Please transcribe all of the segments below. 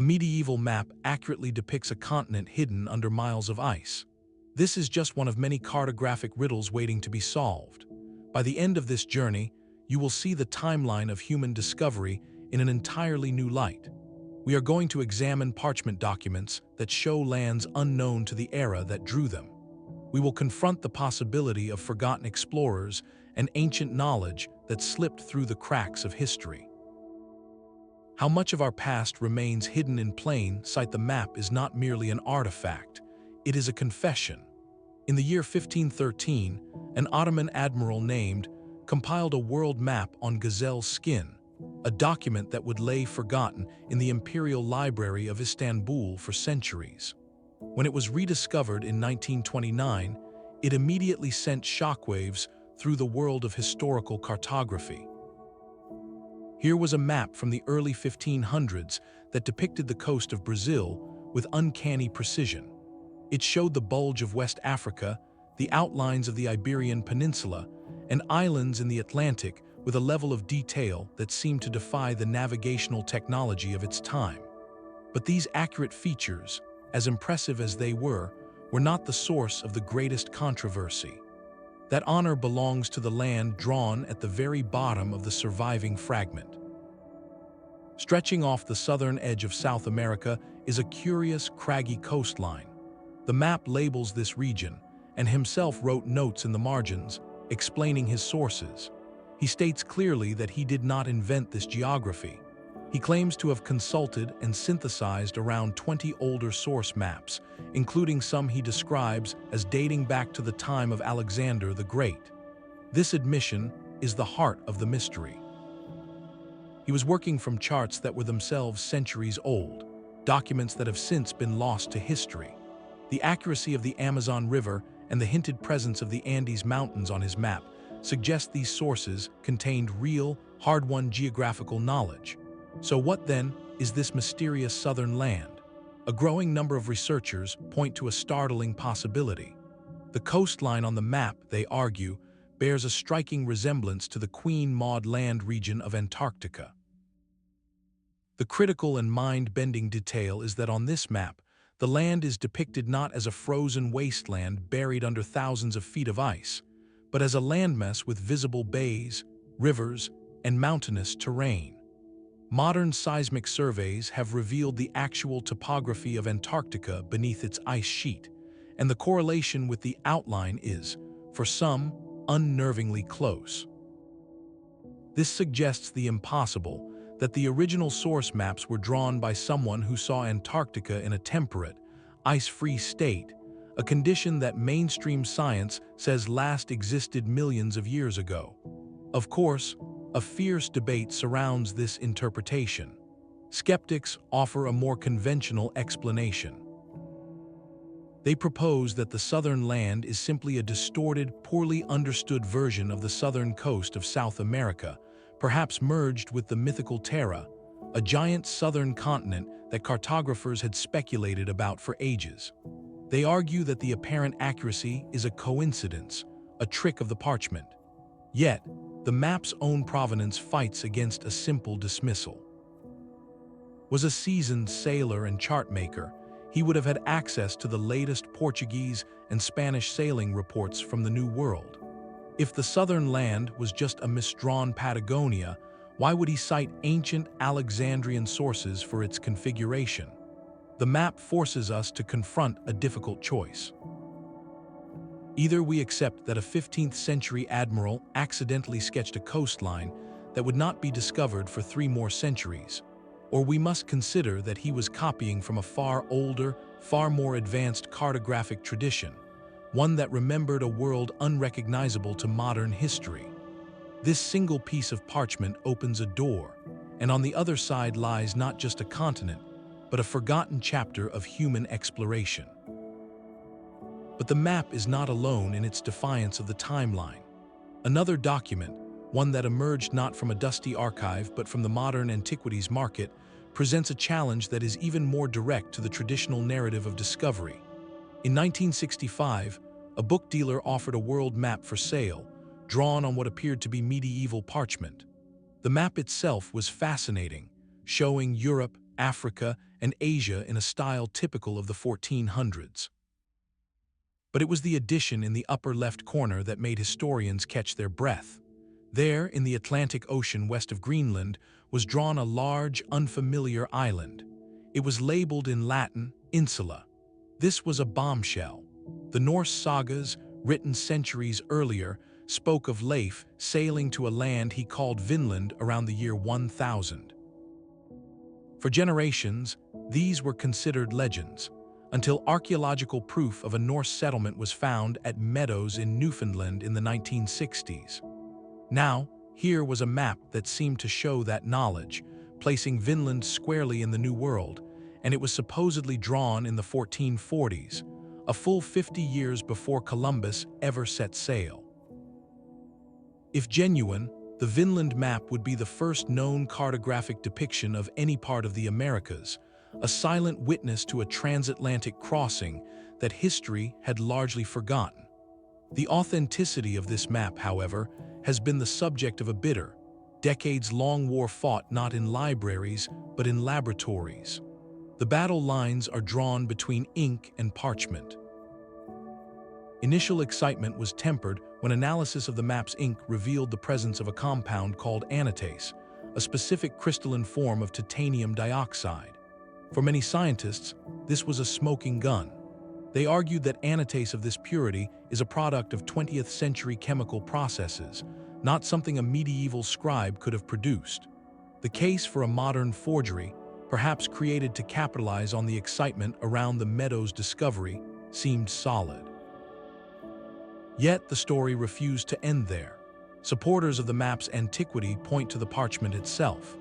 A medieval map accurately depicts a continent hidden under miles of ice. This is just one of many cartographic riddles waiting to be solved. By the end of this journey, you will see the timeline of human discovery in an entirely new light. We are going to examine parchment documents that show lands unknown to the era that drew them. We will confront the possibility of forgotten explorers and ancient knowledge that slipped through the cracks of history. How much of our past remains hidden in plain sight? The map is not merely an artifact, it is a confession. In the year 1513, an Ottoman admiral named compiled a world map on gazelle skin, a document that would lay forgotten in the Imperial Library of Istanbul for centuries. When it was rediscovered in 1929, it immediately sent shockwaves through the world of historical cartography. Here was a map from the early 1500s that depicted the coast of Brazil with uncanny precision. It showed the bulge of West Africa, the outlines of the Iberian Peninsula, and islands in the Atlantic with a level of detail that seemed to defy the navigational technology of its time. But these accurate features, as impressive as they were not the source of the greatest controversy. That honor belongs to the land drawn at the very bottom of the surviving fragment. Stretching off the southern edge of South America is a curious, craggy coastline. The map labels this region, and himself wrote notes in the margins, explaining his sources. He states clearly that he did not invent this geography. He claims to have consulted and synthesized around 20 older source maps, including some he describes as dating back to the time of Alexander the Great. This admission is the heart of the mystery. He was working from charts that were themselves centuries old, documents that have since been lost to history. The accuracy of the Amazon River and the hinted presence of the Andes Mountains on his map suggest these sources contained real, hard-won geographical knowledge. So what then is this mysterious southern land? A growing number of researchers point to a startling possibility. The coastline on the map, they argue, bears a striking resemblance to the Queen Maud Land region of Antarctica. The critical and mind-bending detail is that on this map, the land is depicted not as a frozen wasteland buried under thousands of feet of ice, but as a landmass with visible bays, rivers, and mountainous terrain. Modern seismic surveys have revealed the actual topography of Antarctica beneath its ice sheet, and the correlation with the outline is, for some, unnervingly close. This suggests the impossible, that the original source maps were drawn by someone who saw Antarctica in a temperate, ice-free state, a condition that mainstream science says last existed millions of years ago. Of course, a fierce debate surrounds this interpretation. Skeptics offer a more conventional explanation. They propose that the southern land is simply a distorted, poorly understood version of the southern coast of South America, perhaps merged with the mythical Terra, a giant southern continent that cartographers had speculated about for ages. They argue that the apparent accuracy is a coincidence, a trick of the parchment. Yet, the map's own provenance fights against a simple dismissal. Was a seasoned sailor and chart maker, he would have had access to the latest Portuguese and Spanish sailing reports from the New World. If the southern land was just a misdrawn Patagonia, why would he cite ancient Alexandrian sources for its configuration? The map forces us to confront a difficult choice. Either we accept that a 15th century admiral accidentally sketched a coastline that would not be discovered for 3 more centuries, or we must consider that he was copying from a far older, far more advanced cartographic tradition, one that remembered a world unrecognizable to modern history. This single piece of parchment opens a door, and on the other side lies not just a continent, but a forgotten chapter of human exploration. But the map is not alone in its defiance of the timeline. Another document, one that emerged not from a dusty archive but from the modern antiquities market, presents a challenge that is even more direct to the traditional narrative of discovery. In 1965, a book dealer offered a world map for sale, drawn on what appeared to be medieval parchment. The map itself was fascinating, showing Europe, Africa, and Asia in a style typical of the 1400s. But it was the addition in the upper left corner that made historians catch their breath. There, in the Atlantic Ocean west of Greenland, was drawn a large, unfamiliar island. It was labeled in Latin, Insula. This was a bombshell. The Norse sagas, written centuries earlier, spoke of Leif sailing to a land he called Vinland around the year 1000. For generations, these were considered legends, until archaeological proof of a Norse settlement was found at Meadows in Newfoundland in the 1960s. Now, here was a map that seemed to show that knowledge, placing Vinland squarely in the New World, and it was supposedly drawn in the 1440s, a full 50 years before Columbus ever set sail. If genuine, the Vineland Map would be the first known cartographic depiction of any part of the Americas, a silent witness to a transatlantic crossing that history had largely forgotten. The authenticity of this map, however, has been the subject of a bitter, decades-long war fought not in libraries but in laboratories. The battle lines are drawn between ink and parchment. Initial excitement was tempered when analysis of the map's ink revealed the presence of a compound called anatase, a specific crystalline form of titanium dioxide. For many scientists, this was a smoking gun. They argued that anatase of this purity is a product of 20th century chemical processes, not something a medieval scribe could have produced. The case for a modern forgery, perhaps created to capitalize on the excitement around the Meadows discovery, seemed solid. Yet the story refused to end there. Supporters of the map's antiquity point to the parchment itself.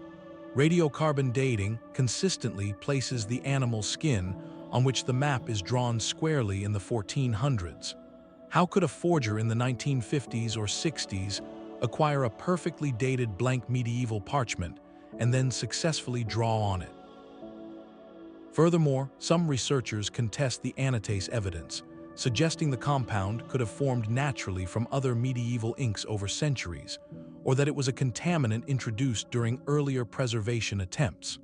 Radiocarbon dating consistently places the animal skin on which the map is drawn squarely in the 1400s. How could a forger in the 1950s or 60s acquire a perfectly dated blank medieval parchment and then successfully draw on it? Furthermore, some researchers contest the anatase evidence, suggesting the compound could have formed naturally from other medieval inks over centuries, or that it was a contaminant introduced during earlier preservation attempts.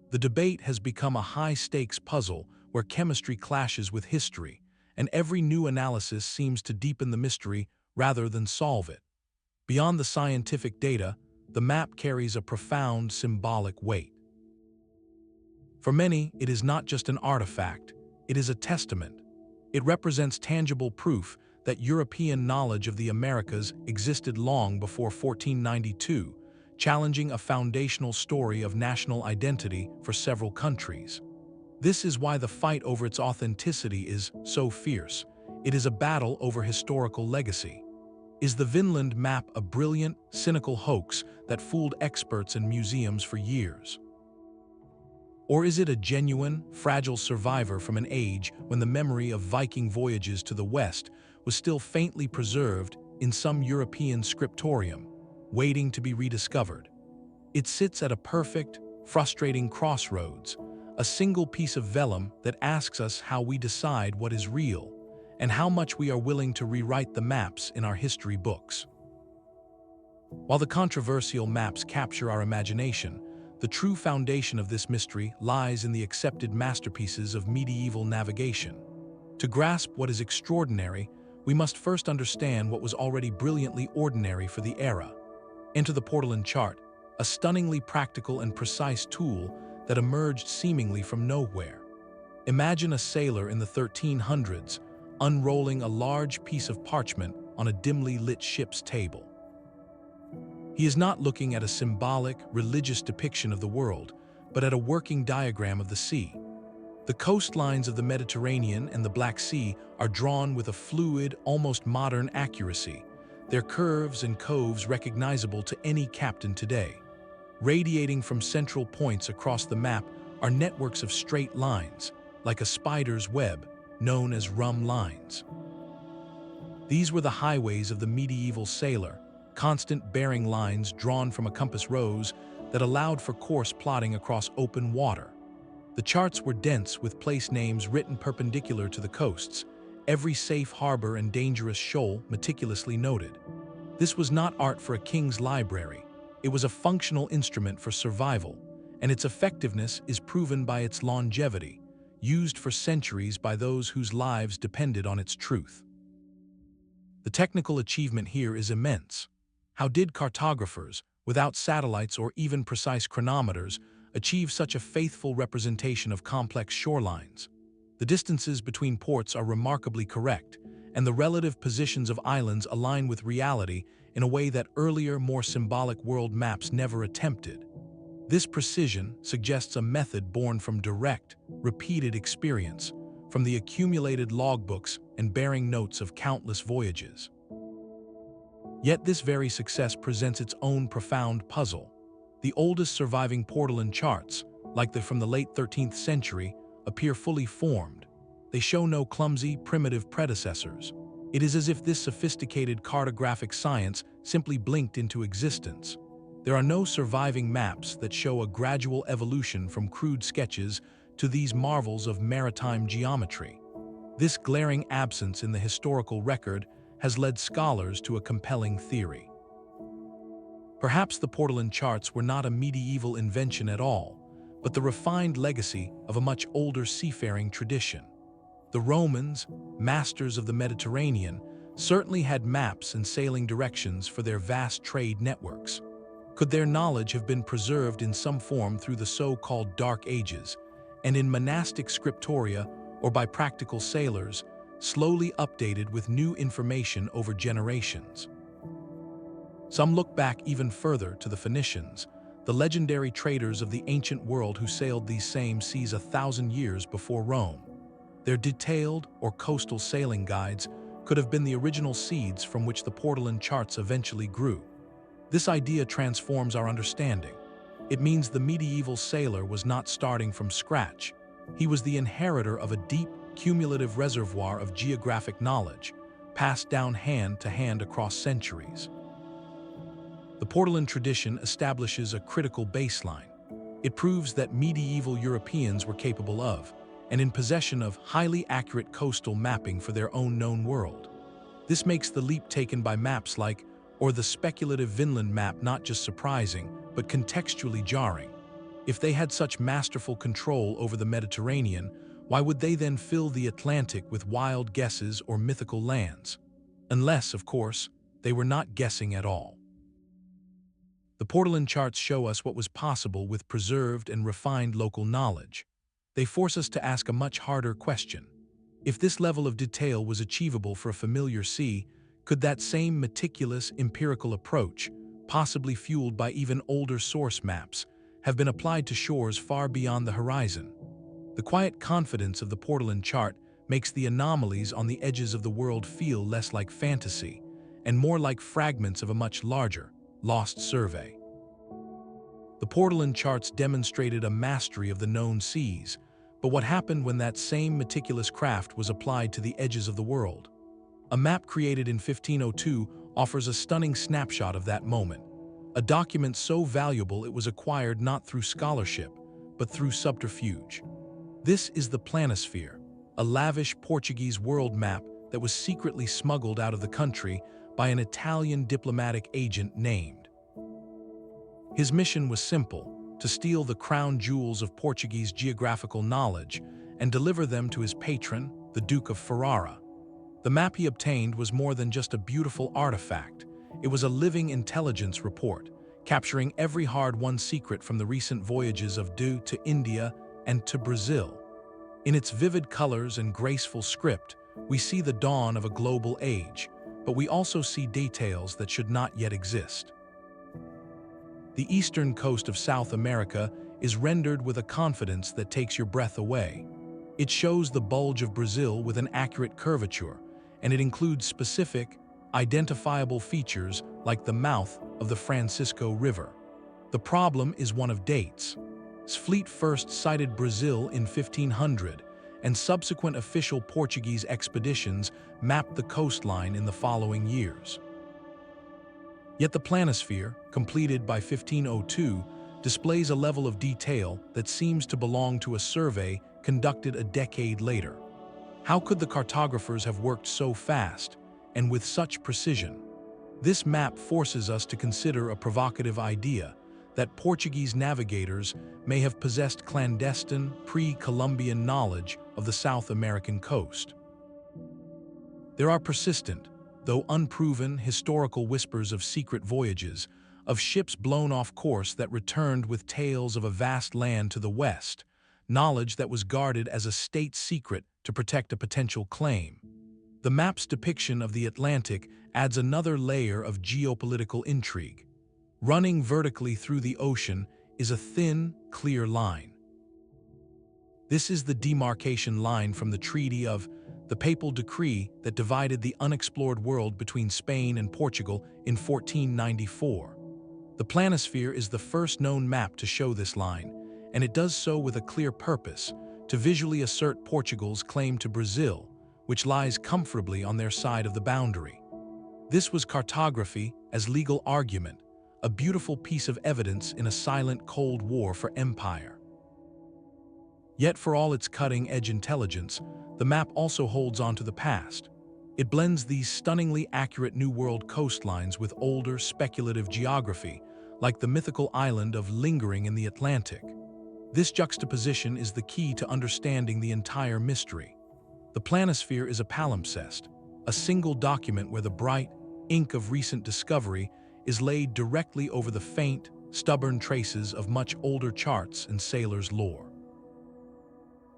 The debate has become a high-stakes puzzle where chemistry clashes with history, and every new analysis seems to deepen the mystery rather than solve it. Beyond the scientific data, the map carries a profound symbolic weight. For many, it is not just an artifact, it is a testament. It represents tangible proof that European knowledge of the Americas existed long before 1492, challenging a foundational story of national identity for several countries. This is why the fight over its authenticity is so fierce. It is a battle over historical legacy. Is the Vineland Map a brilliant, cynical hoax that fooled experts and museums for years? Or is it a genuine, fragile survivor from an age when the memory of Viking voyages to the west was still faintly preserved in some European scriptorium, waiting to be rediscovered? It sits at a perfect, frustrating crossroads, a single piece of vellum that asks us how we decide what is real, and how much we are willing to rewrite the maps in our history books. While the controversial maps capture our imagination, the true foundation of this mystery lies in the accepted masterpieces of medieval navigation. To grasp what is extraordinary, we must first understand what was already brilliantly ordinary for the era. Enter the Portolan chart, a stunningly practical and precise tool that emerged seemingly from nowhere. Imagine a sailor in the 1300s unrolling a large piece of parchment on a dimly lit ship's table. He is not looking at a symbolic, religious depiction of the world, but at a working diagram of the sea. The coastlines of the Mediterranean and the Black Sea are drawn with a fluid, almost modern accuracy, their curves and coves recognizable to any captain today. Radiating from central points across the map are networks of straight lines, like a spider's web, known as rum lines. These were the highways of the medieval sailor, constant bearing lines drawn from a compass rose that allowed for course plotting across open water. The charts were dense with place names written perpendicular to the coasts, every safe harbor and dangerous shoal meticulously noted. This was not art for a king's library. It was a functional instrument for survival, and its effectiveness is proven by its longevity, used for centuries by those whose lives depended on its truth. The technical achievement here is immense. How did cartographers, without satellites or even precise chronometers, achieve such a faithful representation of complex shorelines? The distances between ports are remarkably correct, and the relative positions of islands align with reality in a way that earlier, more symbolic world maps never attempted. This precision suggests a method born from direct, repeated experience, from the accumulated logbooks and bearing notes of countless voyages. Yet this very success presents its own profound puzzle. The oldest surviving Portolan charts, like the from the late 13th century, appear fully formed. They show no clumsy, primitive predecessors. It is as if this sophisticated cartographic science simply blinked into existence. There are no surviving maps that show a gradual evolution from crude sketches to these marvels of maritime geometry. This glaring absence in the historical record has led scholars to a compelling theory. Perhaps the Portolan charts were not a medieval invention at all, but the refined legacy of a much older seafaring tradition. The Romans, masters of the Mediterranean, certainly had maps and sailing directions for their vast trade networks. Could their knowledge have been preserved in some form through the so-called Dark Ages, and in monastic scriptoria or by practical sailors, slowly updated with new information over generations? Some look back even further to the Phoenicians, the legendary traders of the ancient world who sailed these same seas 1,000 years before Rome. Their detailed or coastal sailing guides could have been the original seeds from which the Portolan charts eventually grew. This idea transforms our understanding. It means the medieval sailor was not starting from scratch. He was the inheritor of a deep, cumulative reservoir of geographic knowledge, passed down hand to hand across centuries. The Portolan tradition establishes a critical baseline. It proves that medieval Europeans were capable of, and in possession of, highly accurate coastal mapping for their own known world. This makes the leap taken by maps like, or the speculative Vinland Map not just surprising, but contextually jarring. If they had such masterful control over the Mediterranean, why would they then fill the Atlantic with wild guesses or mythical lands? Unless, of course, they were not guessing at all. The Portolan charts show us what was possible with preserved and refined local knowledge. They force us to ask a much harder question. If this level of detail was achievable for a familiar sea, could that same meticulous empirical approach, possibly fueled by even older source maps, have been applied to shores far beyond the horizon? The quiet confidence of the Portolan chart makes the anomalies on the edges of the world feel less like fantasy and more like fragments of a much larger, lost survey. The Portolan charts demonstrated a mastery of the known seas, but what happened when that same meticulous craft was applied to the edges of the world? A map created in 1502 offers a stunning snapshot of that moment, a document so valuable it was acquired not through scholarship, but through subterfuge. This is the Planisphere, a lavish Portuguese world map that was secretly smuggled out of the country by an Italian diplomatic agent named. His mission was simple: to steal the crown jewels of Portuguese geographical knowledge and deliver them to his patron, the Duke of Ferrara. The map he obtained was more than just a beautiful artifact. It was a living intelligence report, capturing every hard-won secret from the recent voyages of Dew to India and to Brazil. In its vivid colors and graceful script, we see the dawn of a global age, but we also see details that should not yet exist. The eastern coast of South America is rendered with a confidence that takes your breath away. It shows the bulge of Brazil with an accurate curvature, and it includes specific, identifiable features like the mouth of the Francisco River. The problem is one of dates. Fleet first sighted Brazil in 1500, and subsequent official Portuguese expeditions mapped the coastline in the following years. Yet the Planisphere, completed by 1502, displays a level of detail that seems to belong to a survey conducted a decade later. How could the cartographers have worked so fast and with such precision? This map forces us to consider a provocative idea: that Portuguese navigators may have possessed clandestine, pre-Columbian knowledge of the South American coast. There are persistent, though unproven, historical whispers of secret voyages, of ships blown off course that returned with tales of a vast land to the west, knowledge that was guarded as a state secret to protect a potential claim. The map's depiction of the Atlantic adds another layer of geopolitical intrigue. Running vertically through the ocean is a thin, clear line. This is the demarcation line from the Treaty of the Papal Decree that divided the unexplored world between Spain and Portugal in 1494. The Planisphere is the first known map to show this line, and it does so with a clear purpose, to visually assert Portugal's claim to Brazil, which lies comfortably on their side of the boundary. This was cartography as legal argument, a beautiful piece of evidence in a silent Cold War for empire. Yet for all its cutting-edge intelligence, the map also holds on to the past. It blends these stunningly accurate New World coastlines with older, speculative geography, like the mythical island of Lingering in the Atlantic. This juxtaposition is the key to understanding the entire mystery. The Planisphere is a palimpsest, a single document where the bright ink of recent discovery is laid directly over the faint, stubborn traces of much older charts and sailors' lore.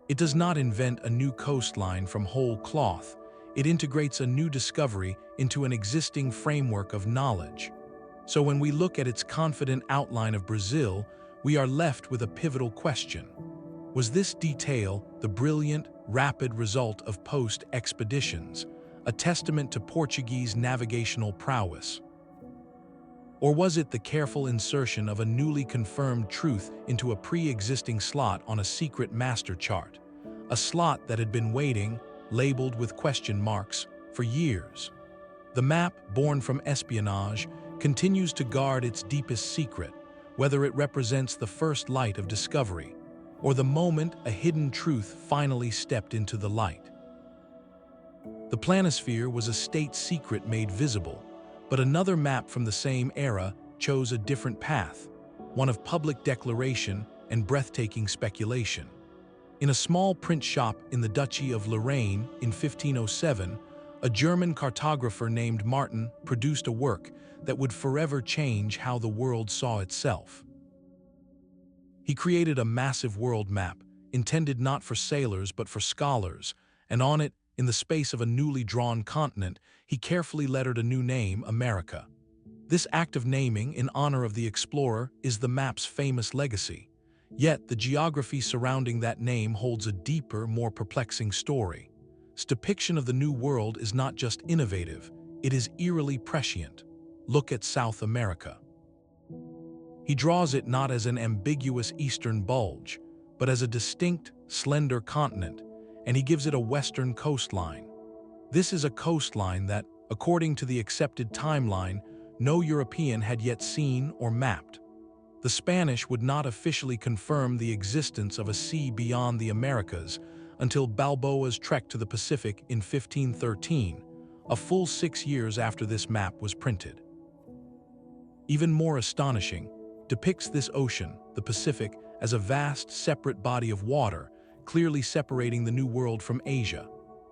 It does not invent a new coastline from whole cloth. It integrates a new discovery into an existing framework of knowledge. So when we look at its confident outline of Brazil, we are left with a pivotal question. Was this detail the brilliant, rapid result of post-expeditions, a testament to Portuguese navigational prowess? Or was it the careful insertion of a newly confirmed truth into a pre-existing slot on a secret master chart, a slot that had been waiting, labeled with question marks, for years? The map, born from espionage, continues to guard its deepest secret, whether it represents the first light of discovery, or the moment a hidden truth finally stepped into the light. The Planisphere was a state secret made visible, but another map from the same era chose a different path, one of public declaration and breathtaking speculation. In a small print shop in the Duchy of Lorraine in 1507, a German cartographer named Martin produced a work that would forever change how the world saw itself. He created a massive world map, intended not for sailors but for scholars, and on it, in the space of a newly drawn continent, he carefully lettered a new name, America. This act of naming in honor of the explorer is the map's famous legacy. Yet the geography surrounding that name holds a deeper, more perplexing story. Its depiction of the New World is not just innovative, it is eerily prescient. Look at South America. He draws it not as an ambiguous eastern bulge, but as a distinct, slender continent, and he gives it a western coastline. This is a coastline that, according to the accepted timeline, no European had yet seen or mapped. The Spanish would not officially confirm the existence of a sea beyond the Americas until Balboa's trek to the Pacific in 1513, a full 6 years after this map was printed. Even more astonishing, depicts this ocean, the Pacific, as a vast, separate body of water, clearly separating the New World from Asia.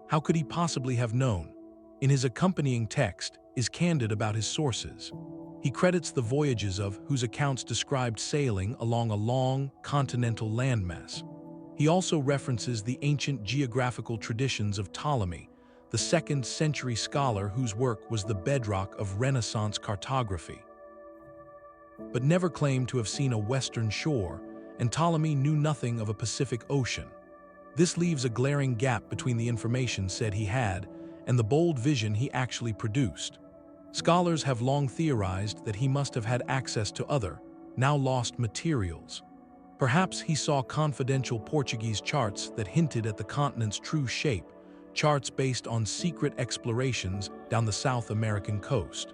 How could he possibly have known? In his accompanying text, is candid about his sources. He credits the voyages of whose accounts described sailing along a long, continental landmass. He also references the ancient geographical traditions of Ptolemy, the 2nd century scholar whose work was the bedrock of Renaissance cartography, but never claimed to have seen a western shore, and Ptolemy knew nothing of a Pacific Ocean. This leaves a glaring gap between the information said he had and the bold vision he actually produced. Scholars have long theorized that he must have had access to other, now lost materials. Perhaps he saw confidential Portuguese charts that hinted at the continent's true shape, charts based on secret explorations down the South American coast.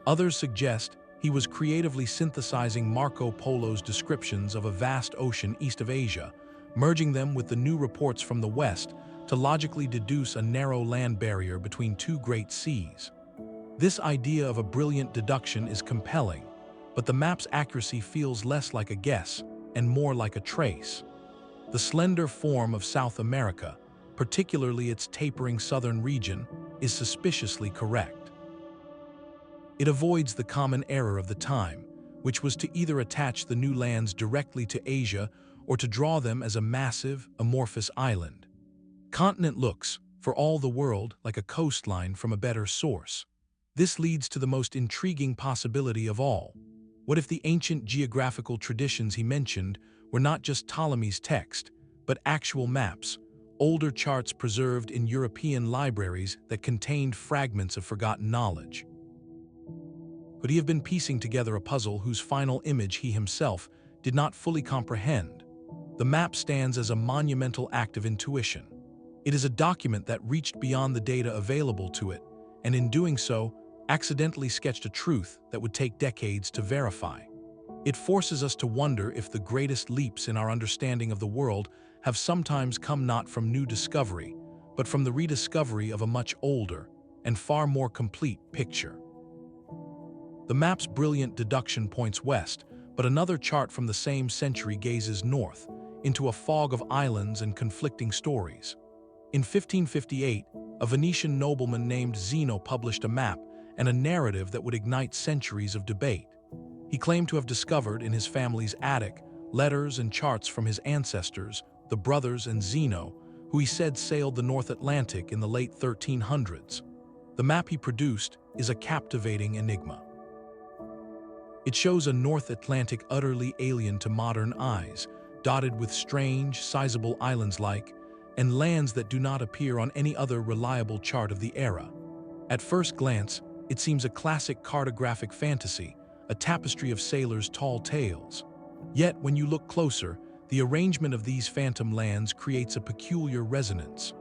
Others suggest he was creatively synthesizing Marco Polo's descriptions of a vast ocean east of Asia, merging them with the new reports from the west to logically deduce a narrow land barrier between two great seas. This idea of a brilliant deduction is compelling, but the map's accuracy feels less like a guess and more like a trace. The slender form of South America, particularly its tapering southern region, is suspiciously correct. It avoids the common error of the time, which was to either attach the new lands directly to Asia or to draw them as a massive, amorphous island. Continent looks, for all the world, like a coastline from a better source. This leads to the most intriguing possibility of all. What if the ancient geographical traditions he mentioned were not just Ptolemy's text, but actual maps, older charts preserved in European libraries that contained fragments of forgotten knowledge? Could he have been piecing together a puzzle whose final image he himself did not fully comprehend? The map stands as a monumental act of intuition. It is a document that reached beyond the data available to it, and in doing so, accidentally sketched a truth that would take decades to verify. It forces us to wonder if the greatest leaps in our understanding of the world have sometimes come not from new discovery, but from the rediscovery of a much older and far more complete picture. The map's brilliant deduction points west, but another chart from the same century gazes north, into a fog of islands and conflicting stories. In 1558, a Venetian nobleman named Zeno published a map and a narrative that would ignite centuries of debate. He claimed to have discovered in his family's attic letters and charts from his ancestors, the brothers and Zeno, who he said sailed the North Atlantic in the late 1300s. The map he produced is a captivating enigma. It shows a North Atlantic utterly alien to modern eyes, dotted with strange, sizable islands-like, and lands that do not appear on any other reliable chart of the era. At first glance, it seems a classic cartographic fantasy, a tapestry of sailors' tall tales. Yet, when you look closer, the arrangement of these phantom lands creates a peculiar resonance.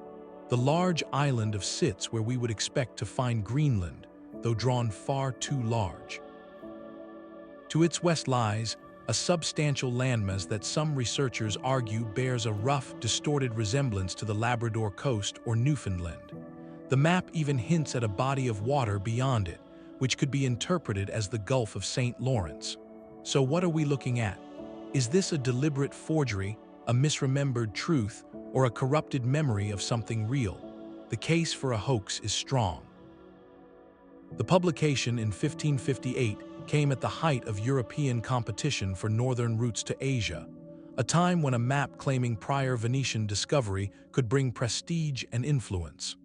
The large island of sits where we would expect to find Greenland, though drawn far too large. To its west lies a substantial landmass that some researchers argue bears a rough, distorted resemblance to the Labrador coast or Newfoundland. The map even hints at a body of water beyond it, which could be interpreted as the Gulf of St. Lawrence. So what are we looking at? Is this a deliberate forgery, a misremembered truth, or a corrupted memory of something real? The case for a hoax is strong. The publication in 1558 came at the height of European competition for northern routes to Asia, a time when a map claiming prior Venetian discovery could bring prestige and influence.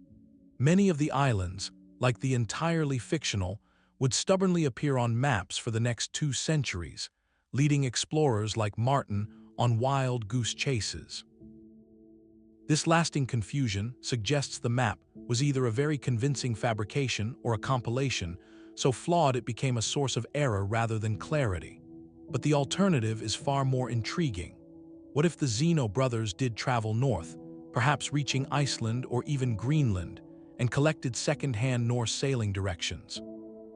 Many of the islands, like the entirely fictional, would stubbornly appear on maps for the next 2 centuries, leading explorers like Martin on wild goose chases. This lasting confusion suggests the map was either a very convincing fabrication or a compilation, so flawed it became a source of error rather than clarity. But the alternative is far more intriguing. What if the Zeno brothers did travel north, perhaps reaching Iceland or even Greenland, and collected second-hand Norse sailing directions?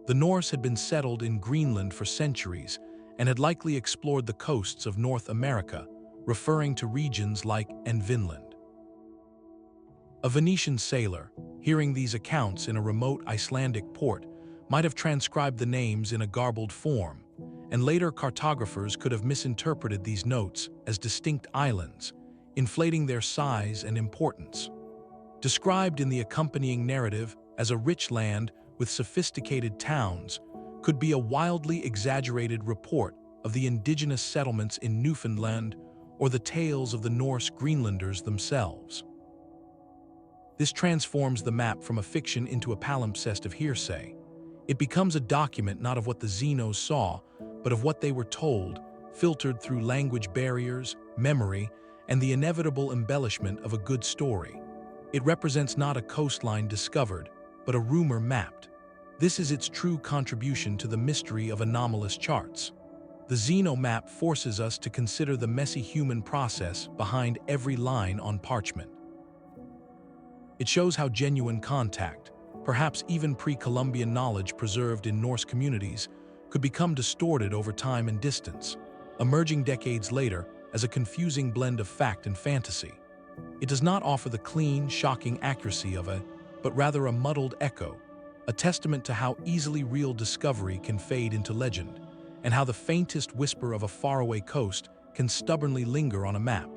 The Norse had been settled in Greenland for centuries and had likely explored the coasts of North America, referring to regions like Vinland. A Venetian sailor, hearing these accounts in a remote Icelandic port, might have transcribed the names in a garbled form, and later cartographers could have misinterpreted these notes as distinct islands, inflating their size and importance. Described in the accompanying narrative as a rich land with sophisticated towns, could be a wildly exaggerated report of the indigenous settlements in Newfoundland or the tales of the Norse Greenlanders themselves. This transforms the map from a fiction into a palimpsest of hearsay. It becomes a document not of what the Zenos saw, but of what they were told, filtered through language barriers, memory, and the inevitable embellishment of a good story. It represents not a coastline discovered, but a rumor mapped. This is its true contribution to the mystery of anomalous charts. The Zeno map forces us to consider the messy human process behind every line on parchment. It shows how genuine contact, perhaps even pre-Columbian knowledge preserved in Norse communities, could become distorted over time and distance, emerging decades later as a confusing blend of fact and fantasy. It does not offer the clean, shocking accuracy of but rather a muddled echo, a testament to how easily real discovery can fade into legend, and how the faintest whisper of a faraway coast can stubbornly linger on a map,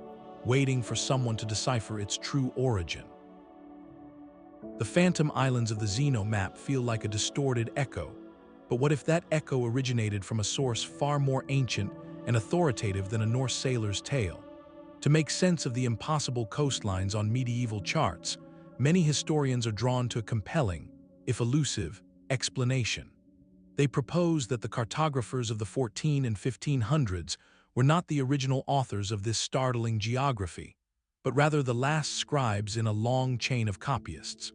waiting for someone to decipher its true origin. The phantom islands of the Zeno map feel like a distorted echo, but what if that echo originated from a source far more ancient and authoritative than a Norse sailor's tale? To make sense of the impossible coastlines on medieval charts, many historians are drawn to a compelling, if elusive, explanation. They propose that the cartographers of the 14 and 1500s were not the original authors of this startling geography, but rather the last scribes in a long chain of copyists.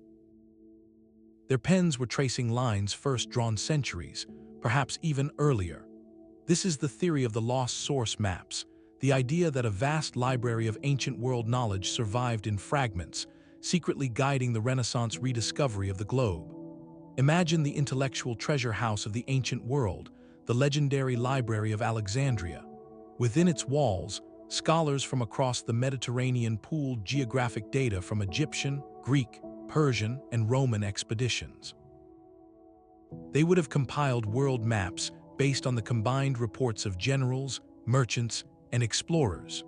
Their pens were tracing lines first drawn centuries, perhaps even earlier. This is the theory of the lost source maps, the idea that a vast library of ancient world knowledge survived in fragments, secretly guiding the Renaissance rediscovery of the globe. Imagine the intellectual treasure house of the ancient world, the legendary Library of Alexandria. Within its walls, scholars from across the Mediterranean pooled geographic data from Egyptian, Greek, Persian, and Roman expeditions. They would have compiled world maps based on the combined reports of generals, merchants, and explorers.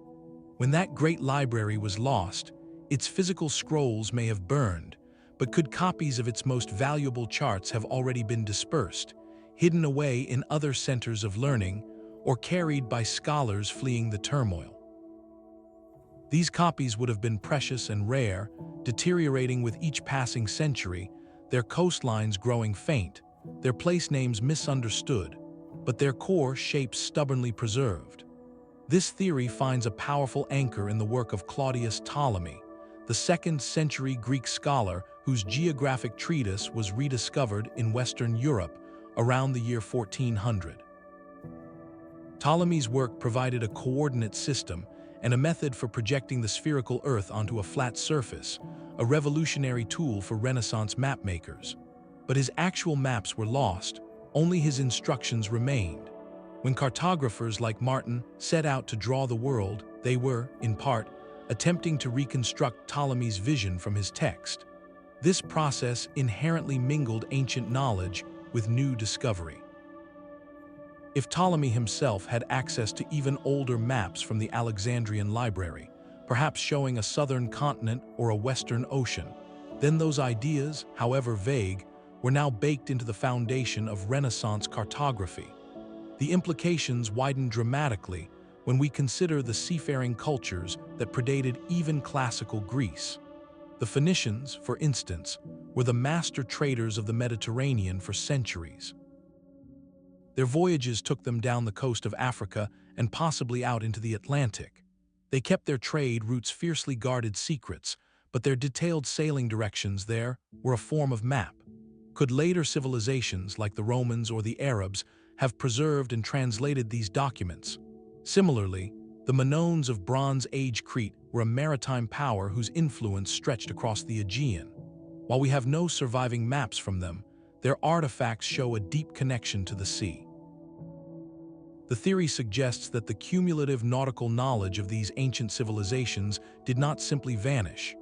When that great library was lost, its physical scrolls may have burned, but could copies of its most valuable charts have already been dispersed, hidden away in other centers of learning, or carried by scholars fleeing the turmoil? These copies would have been precious and rare, deteriorating with each passing century, their coastlines growing faint, their place names misunderstood, but their core shapes stubbornly preserved. This theory finds a powerful anchor in the work of Claudius Ptolemy, the 2nd century Greek scholar whose geographic treatise was rediscovered in Western Europe around the year 1400. Ptolemy's work provided a coordinate system and a method for projecting the spherical Earth onto a flat surface, a revolutionary tool for Renaissance mapmakers. But his actual maps were lost, only his instructions remained. When cartographers like Martin set out to draw the world, they were, in part, attempting to reconstruct Ptolemy's vision from his text. This process inherently mingled ancient knowledge with new discovery. If Ptolemy himself had access to even older maps from the Alexandrian library, perhaps showing a southern continent or a western ocean, then those ideas, however vague, were now baked into the foundation of Renaissance cartography. The implications widen dramatically when we consider the seafaring cultures that predated even classical Greece. The Phoenicians, for instance, were the master traders of the Mediterranean for centuries. Their voyages took them down the coast of Africa and possibly out into the Atlantic. They kept their trade routes fiercely guarded secrets, but their detailed sailing directions there were a form of map. Could later civilizations, like the Romans or the Arabs, have preserved and translated these documents? Similarly, the Minoans of Bronze Age Crete were a maritime power whose influence stretched across the Aegean. While we have no surviving maps from them, their artifacts show a deep connection to the sea. The theory suggests that the cumulative nautical knowledge of these ancient civilizations did not simply vanish.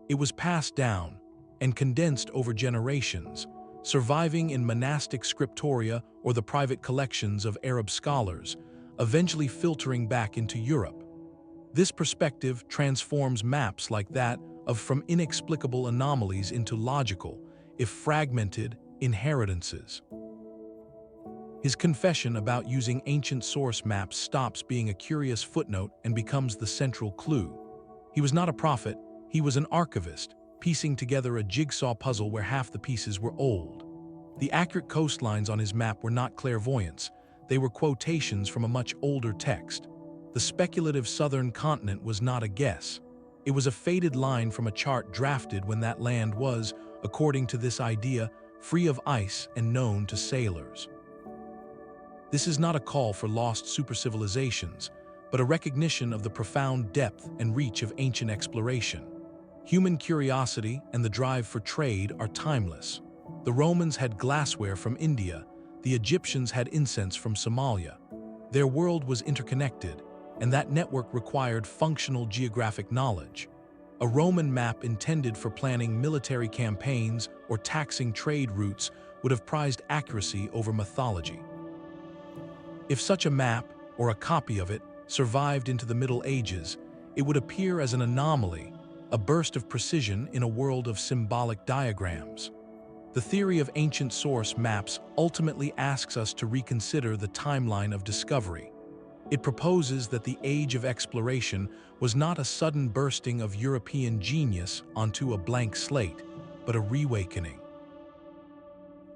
It was passed down and condensed over generations, surviving in monastic scriptoria or the private collections of Arab scholars, eventually filtering back into Europe. This perspective transforms maps like that of from inexplicable anomalies into logical, if fragmented, inheritances. His confession about using ancient source maps stops being a curious footnote and becomes the central clue. He was not a prophet, he was an archivist, piecing together a jigsaw puzzle where half the pieces were old. The accurate coastlines on his map were not clairvoyance, they were quotations from a much older text. The speculative southern continent was not a guess. It was a faded line from a chart drafted when that land was, according to this idea, free of ice and known to sailors. This is not a call for lost supercivilizations, but a recognition of the profound depth and reach of ancient exploration. Human curiosity and the drive for trade are timeless. The Romans had glassware from India, the Egyptians had incense from Somalia. Their world was interconnected, and that network required functional geographic knowledge. A Roman map intended for planning military campaigns or taxing trade routes would have prized accuracy over mythology. If such a map, or a copy of it, survived into the Middle Ages, it would appear as an anomaly, a burst of precision in a world of symbolic diagrams. The theory of ancient source maps ultimately asks us to reconsider the timeline of discovery. It proposes that the age of exploration was not a sudden bursting of European genius onto a blank slate, but a reawakening.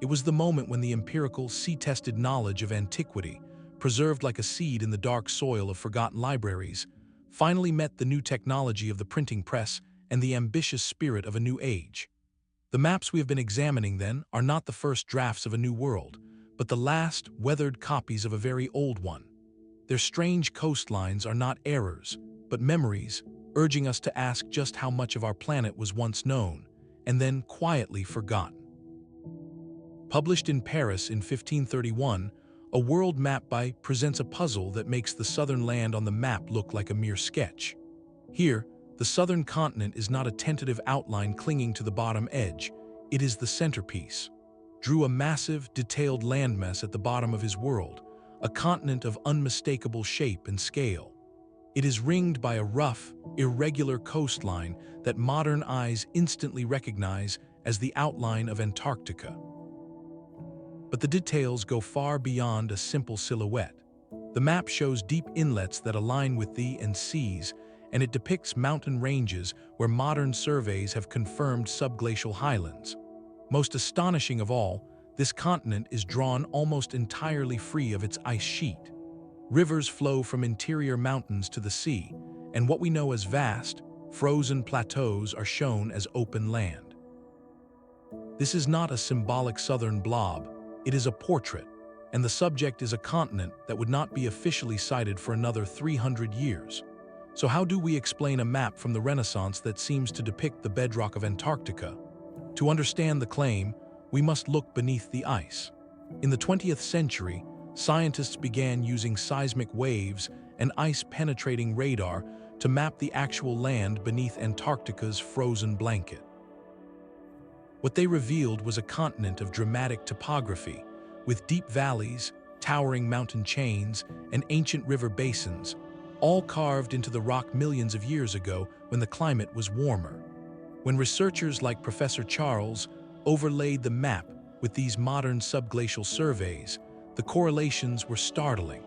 It was the moment when the empirical, sea-tested knowledge of antiquity, preserved like a seed in the dark soil of forgotten libraries, finally met the new technology of the printing press and the ambitious spirit of a new age. The maps we have been examining, then, are not the first drafts of a new world, but the last, weathered copies of a very old one. Their strange coastlines are not errors, but memories, urging us to ask just how much of our planet was once known, and then quietly forgotten. Published in Paris in 1531, a world map by presents a puzzle that makes the southern land on the map look like a mere sketch. Here, the southern continent is not a tentative outline clinging to the bottom edge, it is the centerpiece. Drew a massive, detailed landmass at the bottom of his world, a continent of unmistakable shape and scale. It is ringed by a rough, irregular coastline that modern eyes instantly recognize as the outline of Antarctica. But the details go far beyond a simple silhouette. The map shows deep inlets that align with the and seas, and it depicts mountain ranges where modern surveys have confirmed subglacial highlands. Most astonishing of all, this continent is drawn almost entirely free of its ice sheet. Rivers flow from interior mountains to the sea, and what we know as vast, frozen plateaus are shown as open land. This is not a symbolic southern blob, it is a portrait, and the subject is a continent that would not be officially cited for another 300 years. So how do we explain a map from the Renaissance that seems to depict the bedrock of Antarctica? To understand the claim, we must look beneath the ice. In the 20th century, scientists began using seismic waves and ice-penetrating radar to map the actual land beneath Antarctica's frozen blanket. What they revealed was a continent of dramatic topography, with deep valleys, towering mountain chains, and ancient river basins, all carved into the rock millions of years ago when the climate was warmer. When researchers like Professor Charles overlaid the map with these modern subglacial surveys, the correlations were startling.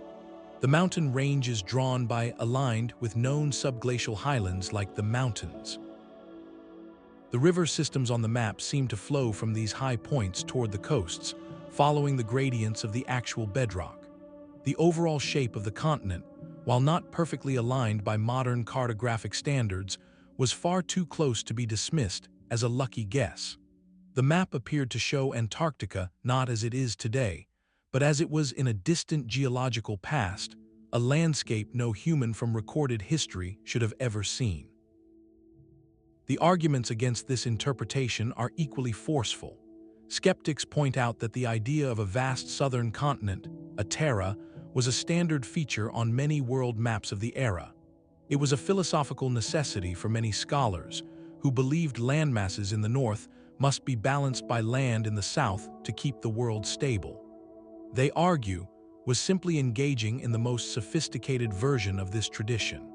The mountain ranges drawn by aligned with known subglacial highlands like the mountains. The river systems on the map seem to flow from these high points toward the coasts, following the gradients of the actual bedrock. The overall shape of the continent, while not perfectly aligned by modern cartographic standards, was far too close to be dismissed as a lucky guess. The map appeared to show Antarctica not as it is today, but as it was in a distant geological past, a landscape no human from recorded history should have ever seen. The arguments against this interpretation are equally forceful. Skeptics point out that the idea of a vast southern continent, a terra, was a standard feature on many world maps of the era. It was a philosophical necessity for many scholars, who believed landmasses in the north must be balanced by land in the south to keep the world stable. They argue, was simply engaging in the most sophisticated version of this tradition.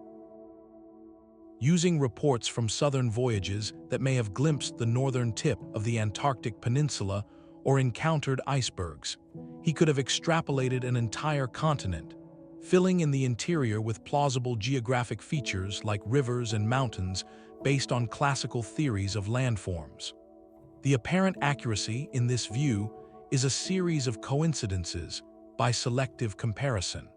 Using reports from southern voyages that may have glimpsed the northern tip of the Antarctic peninsula or encountered icebergs, he could have extrapolated an entire continent, filling in the interior with plausible geographic features like rivers and mountains based on classical theories of landforms. The apparent accuracy in this view is a series of coincidences by selective comparison.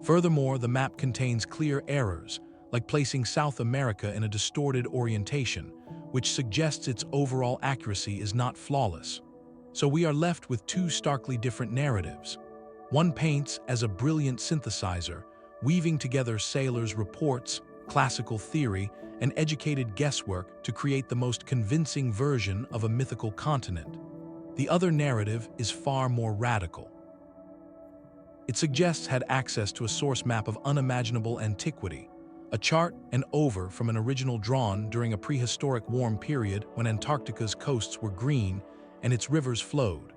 Furthermore, the map contains clear errors, like placing South America in a distorted orientation, which suggests its overall accuracy is not flawless. So we are left with two starkly different narratives. One paints as a brilliant synthesizer, weaving together sailors' reports, classical theory, and educated guesswork to create the most convincing version of a mythical continent. The other narrative is far more radical. It suggests had access to a source map of unimaginable antiquity, a chart and over from an original drawn during a prehistoric warm period when Antarctica's coasts were green and its rivers flowed.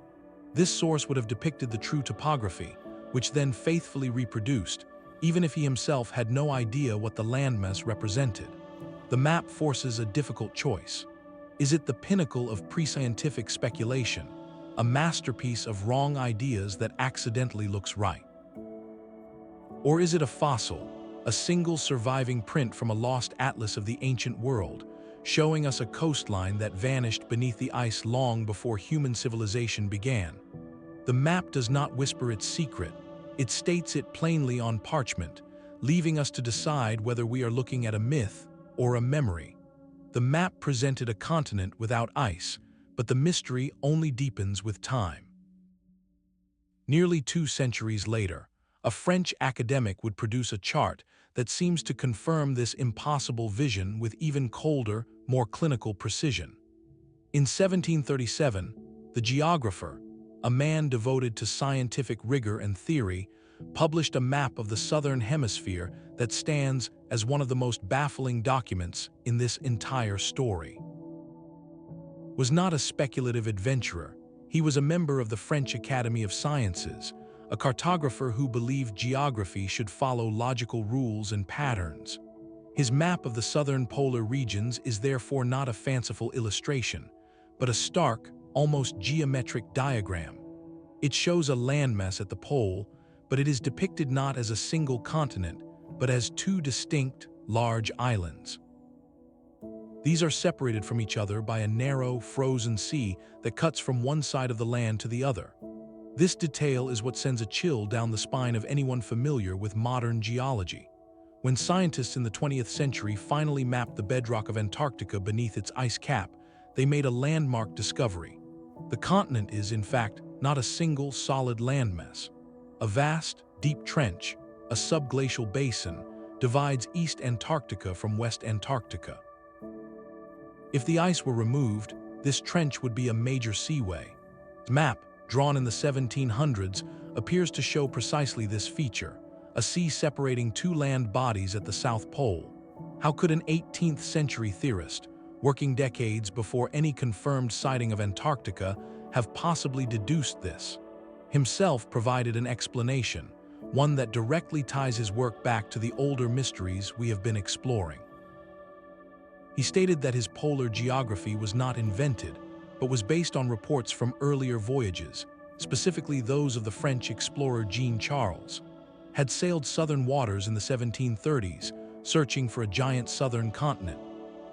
This source would have depicted the true topography, which then faithfully reproduced, even if he himself had no idea what the landmass represented. The map forces a difficult choice. Is it the pinnacle of pre-scientific speculation, a masterpiece of wrong ideas that accidentally looks right? Or is it a fossil, a single surviving print from a lost atlas of the ancient world, showing us a coastline that vanished beneath the ice long before human civilization began? The map does not whisper its secret, it states it plainly on parchment, leaving us to decide whether we are looking at a myth or a memory. The map presented a continent without ice, but the mystery only deepens with time. Nearly 2 centuries later, a French academic would produce a chart that seems to confirm this impossible vision with even colder, more clinical precision. In 1737, the geographer, a man devoted to scientific rigor and theory, published a map of the southern hemisphere that stands as one of the most baffling documents in this entire story. Was not a speculative adventurer, he was a member of the French Academy of Sciences, a cartographer who believed geography should follow logical rules and patterns. His map of the southern polar regions is therefore not a fanciful illustration, but a stark, almost geometric diagram. It shows a landmass at the pole, but it is depicted not as a single continent, but as 2 distinct, large islands. These are separated from each other by a narrow, frozen sea that cuts from one side of the land to the other. This detail is what sends a chill down the spine of anyone familiar with modern geology. When scientists in the 20th century finally mapped the bedrock of Antarctica beneath its ice cap, they made a landmark discovery. The continent is, in fact, not a single solid landmass. A vast, deep trench, a subglacial basin, divides East Antarctica from West Antarctica. If the ice were removed, this trench would be a major seaway. The map, drawn in the 1700s, appears to show precisely this feature, a sea separating 2 land bodies at the South Pole. How could an 18th century theorist, working decades before any confirmed sighting of Antarctica, have possibly deduced this? Himself provided an explanation, one that directly ties his work back to the older mysteries we have been exploring. He stated that his polar geography was not invented, but was based on reports from earlier voyages, specifically those of the French explorer Jean-Charles, had sailed southern waters in the 1730s, searching for a giant southern continent.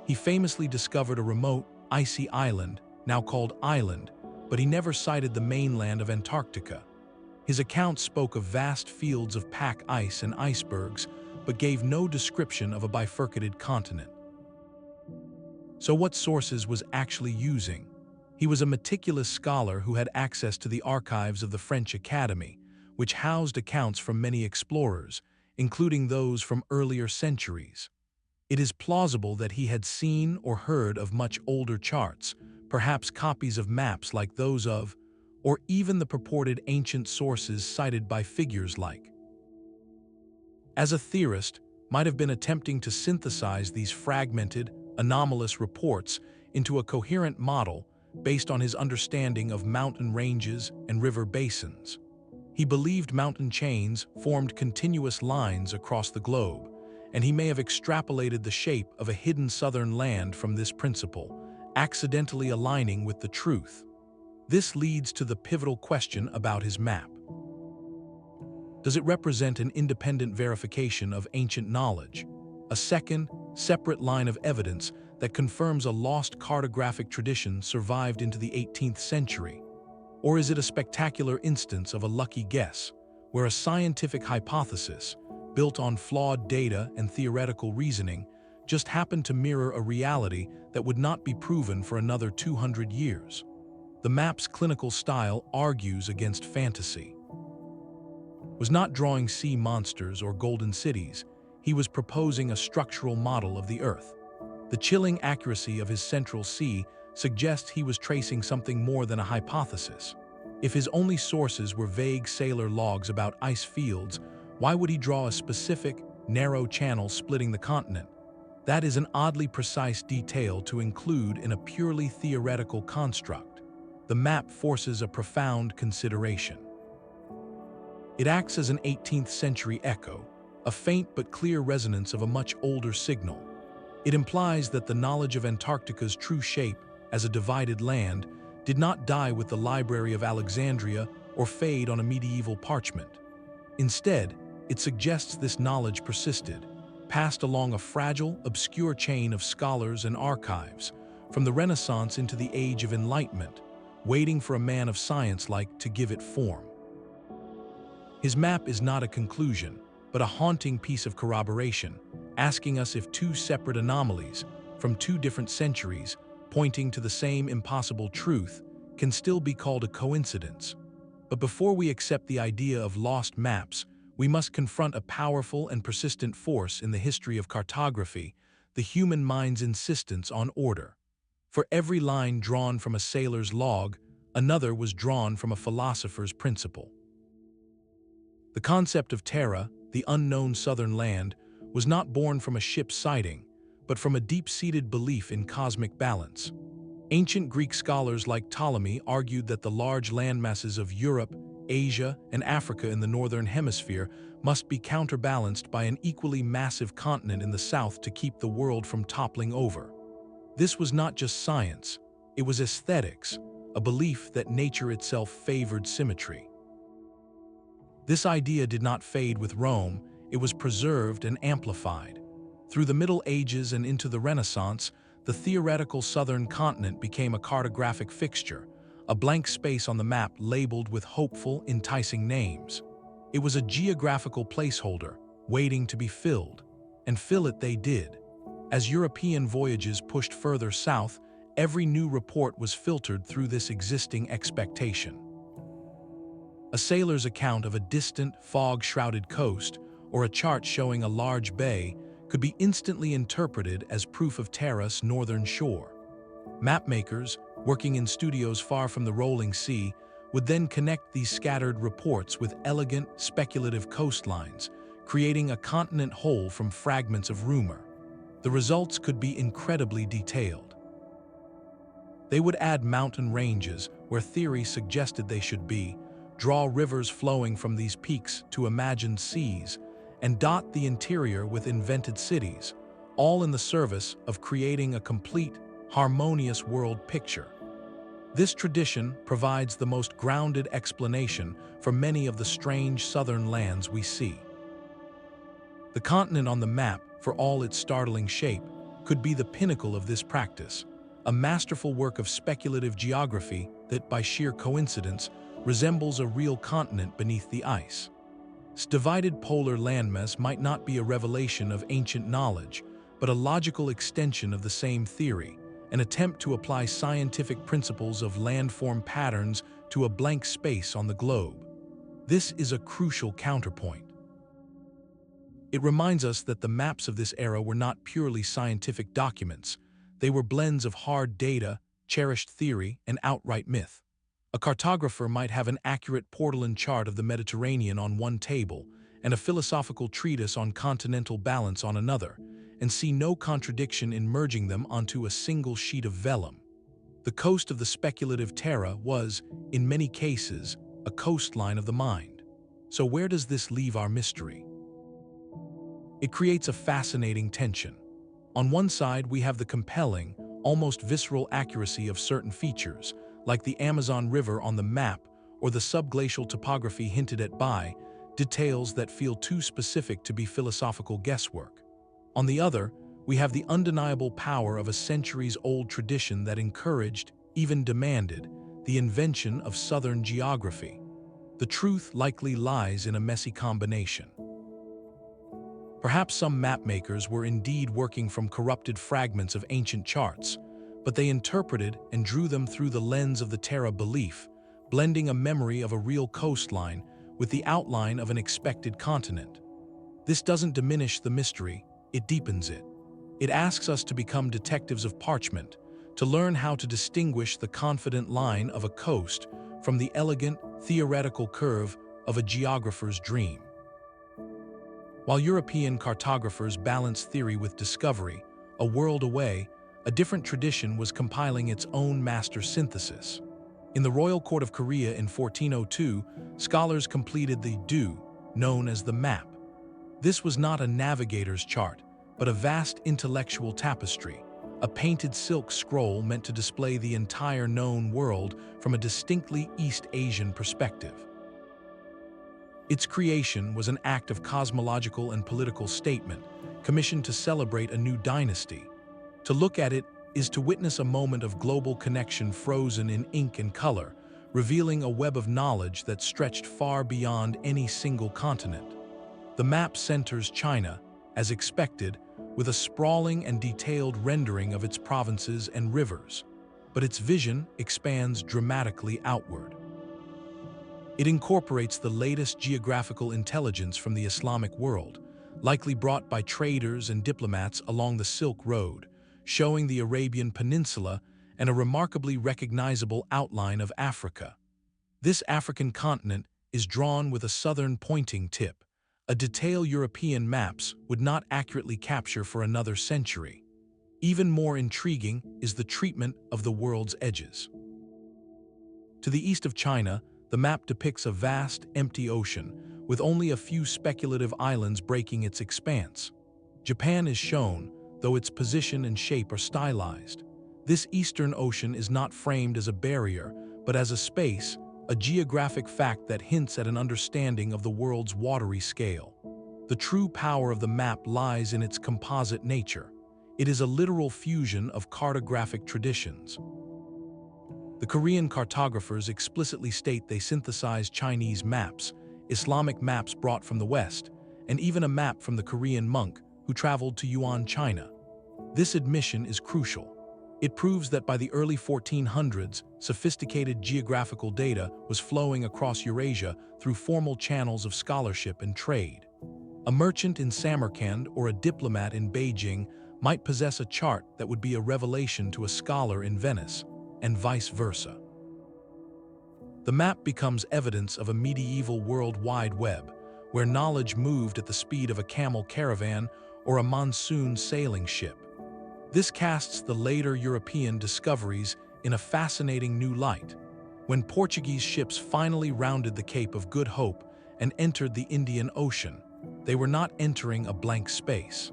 He famously discovered a remote, icy island, now called Island, but he never sighted the mainland of Antarctica. His account spoke of vast fields of pack ice and icebergs, but gave no description of a bifurcated continent. So what sources was actually using? He was a meticulous scholar who had access to the archives of the French Academy, which housed accounts from many explorers, including those from earlier centuries. It is plausible that he had seen or heard of much older charts, perhaps copies of maps like those of, or even the purported ancient sources cited by figures like. As a theorist, might have been attempting to synthesize these fragmented, anomalous reports into a coherent model based on his understanding of mountain ranges and river basins. He believed mountain chains formed continuous lines across the globe, and he may have extrapolated the shape of a hidden southern land from this principle, accidentally aligning with the truth. This leads to the pivotal question about his map. Does it represent an independent verification of ancient knowledge, a second, separate line of evidence that confirms a lost cartographic tradition survived into the 18th century? Or is it a spectacular instance of a lucky guess, where a scientific hypothesis, built on flawed data and theoretical reasoning, just happened to mirror a reality that would not be proven for another 200 years? The map's clinical style argues against fantasy. Was not drawing sea monsters or golden cities, he was proposing a structural model of the Earth. The chilling accuracy of his central sea suggests he was tracing something more than a hypothesis. If his only sources were vague sailor logs about ice fields, why would he draw a specific, narrow channel splitting the continent? That is an oddly precise detail to include in a purely theoretical construct. The map forces a profound consideration. It acts as an 18th century echo, a faint but clear resonance of a much older signal. It implies that the knowledge of Antarctica's true shape as a divided land did not die with the Library of Alexandria or fade on a medieval parchment. Instead, it suggests this knowledge persisted, passed along a fragile, obscure chain of scholars and archives, from the Renaissance into the Age of Enlightenment, waiting for a man of science like to give it form. His map is not a conclusion, but a haunting piece of corroboration, asking us if two separate anomalies, from two different centuries, pointing to the same impossible truth, can still be called a coincidence. But before we accept the idea of lost maps, we must confront a powerful and persistent force in the history of cartography, the human mind's insistence on order. For every line drawn from a sailor's log, another was drawn from a philosopher's principle. The concept of Terra, the unknown southern land, was not born from a ship's sighting, but from a deep-seated belief in cosmic balance. Ancient Greek scholars like Ptolemy argued that the large landmasses of Europe, Asia, and Africa in the northern hemisphere must be counterbalanced by an equally massive continent in the south to keep the world from toppling over. This was not just science, it was aesthetics, a belief that nature itself favored symmetry. This idea did not fade with Rome, it was preserved and amplified. Through the Middle Ages and into the Renaissance, the theoretical southern continent became a cartographic fixture, a blank space on the map labeled with hopeful, enticing names. It was a geographical placeholder, waiting to be filled, and fill it they did. As European voyages pushed further south, every new report was filtered through this existing expectation. A sailor's account of a distant, fog-shrouded coast, or a chart showing a large bay, could be instantly interpreted as proof of Terra's northern shore. Mapmakers, working in studios far from the rolling sea, would then connect these scattered reports with elegant, speculative coastlines, creating a continent whole from fragments of rumor. The results could be incredibly detailed. They would add mountain ranges where theory suggested they should be, draw rivers flowing from these peaks to imagined seas, and dot the interior with invented cities, all in the service of creating a complete, harmonious world picture. This tradition provides the most grounded explanation for many of the strange southern lands we see. The continent on the map, for all its startling shape, could be the pinnacle of this practice, a masterful work of speculative geography that, by sheer coincidence, resembles a real continent beneath the ice. This divided polar landmass might not be a revelation of ancient knowledge, but a logical extension of the same theory, an attempt to apply scientific principles of landform patterns to a blank space on the globe. This is a crucial counterpoint. It reminds us that the maps of this era were not purely scientific documents. They were blends of hard data, cherished theory, and outright myth. A cartographer might have an accurate Portolan chart of the Mediterranean on one table and a philosophical treatise on continental balance on another, and see no contradiction in merging them onto a single sheet of vellum. The coast of the speculative Terra was, in many cases, a coastline of the mind. So where does this leave our mystery? It creates a fascinating tension. On one side, we have the compelling, almost visceral accuracy of certain features, like the Amazon River on the map or the subglacial topography hinted at by, details that feel too specific to be philosophical guesswork. On the other, we have the undeniable power of a centuries-old tradition that encouraged, even demanded, the invention of southern geography. The truth likely lies in a messy combination. Perhaps some mapmakers were indeed working from corrupted fragments of ancient charts, but they interpreted and drew them through the lens of the Terra belief, blending a memory of a real coastline with the outline of an expected continent. This doesn't diminish the mystery, it deepens it. It asks us to become detectives of parchment, to learn how to distinguish the confident line of a coast from the elegant, theoretical curve of a geographer's dream. While European cartographers balanced theory with discovery, a world away, a different tradition was compiling its own master synthesis. In the Royal Court of Korea in 1402, scholars completed the Do, known as the map. This was not a navigator's chart, but a vast intellectual tapestry, a painted silk scroll meant to display the entire known world from a distinctly East Asian perspective. Its creation was an act of cosmological and political statement, commissioned to celebrate a new dynasty. To look at it is to witness a moment of global connection frozen in ink and color, revealing a web of knowledge that stretched far beyond any single continent. The map centers China, as expected, with a sprawling and detailed rendering of its provinces and rivers, but its vision expands dramatically outward. It incorporates the latest geographical intelligence from the Islamic world, likely brought by traders and diplomats along the Silk Road, showing the Arabian Peninsula and a remarkably recognizable outline of Africa. This African continent is drawn with a southern pointing tip, a detail European maps would not accurately capture for another century. Even more intriguing is the treatment of the world's edges. To the east of China, the map depicts a vast, empty ocean, with only a few speculative islands breaking its expanse. Japan is shown, though its position and shape are stylized. This eastern ocean is not framed as a barrier, but as a space, a geographic fact that hints at an understanding of the world's watery scale. The true power of the map lies in its composite nature. It is a literal fusion of cartographic traditions. The Korean cartographers explicitly state they synthesize Chinese maps, Islamic maps brought from the West, and even a map from the Korean monk who traveled to Yuan, China. This admission is crucial. It proves that by the early 1400s, sophisticated geographical data was flowing across Eurasia through formal channels of scholarship and trade. A merchant in Samarkand or a diplomat in Beijing might possess a chart that would be a revelation to a scholar in Venice, and vice versa. The map becomes evidence of a medieval World Wide Web, where knowledge moved at the speed of a camel caravan or a monsoon sailing ship. This casts the later European discoveries in a fascinating new light. When Portuguese ships finally rounded the Cape of Good Hope and entered the Indian Ocean, they were not entering a blank space.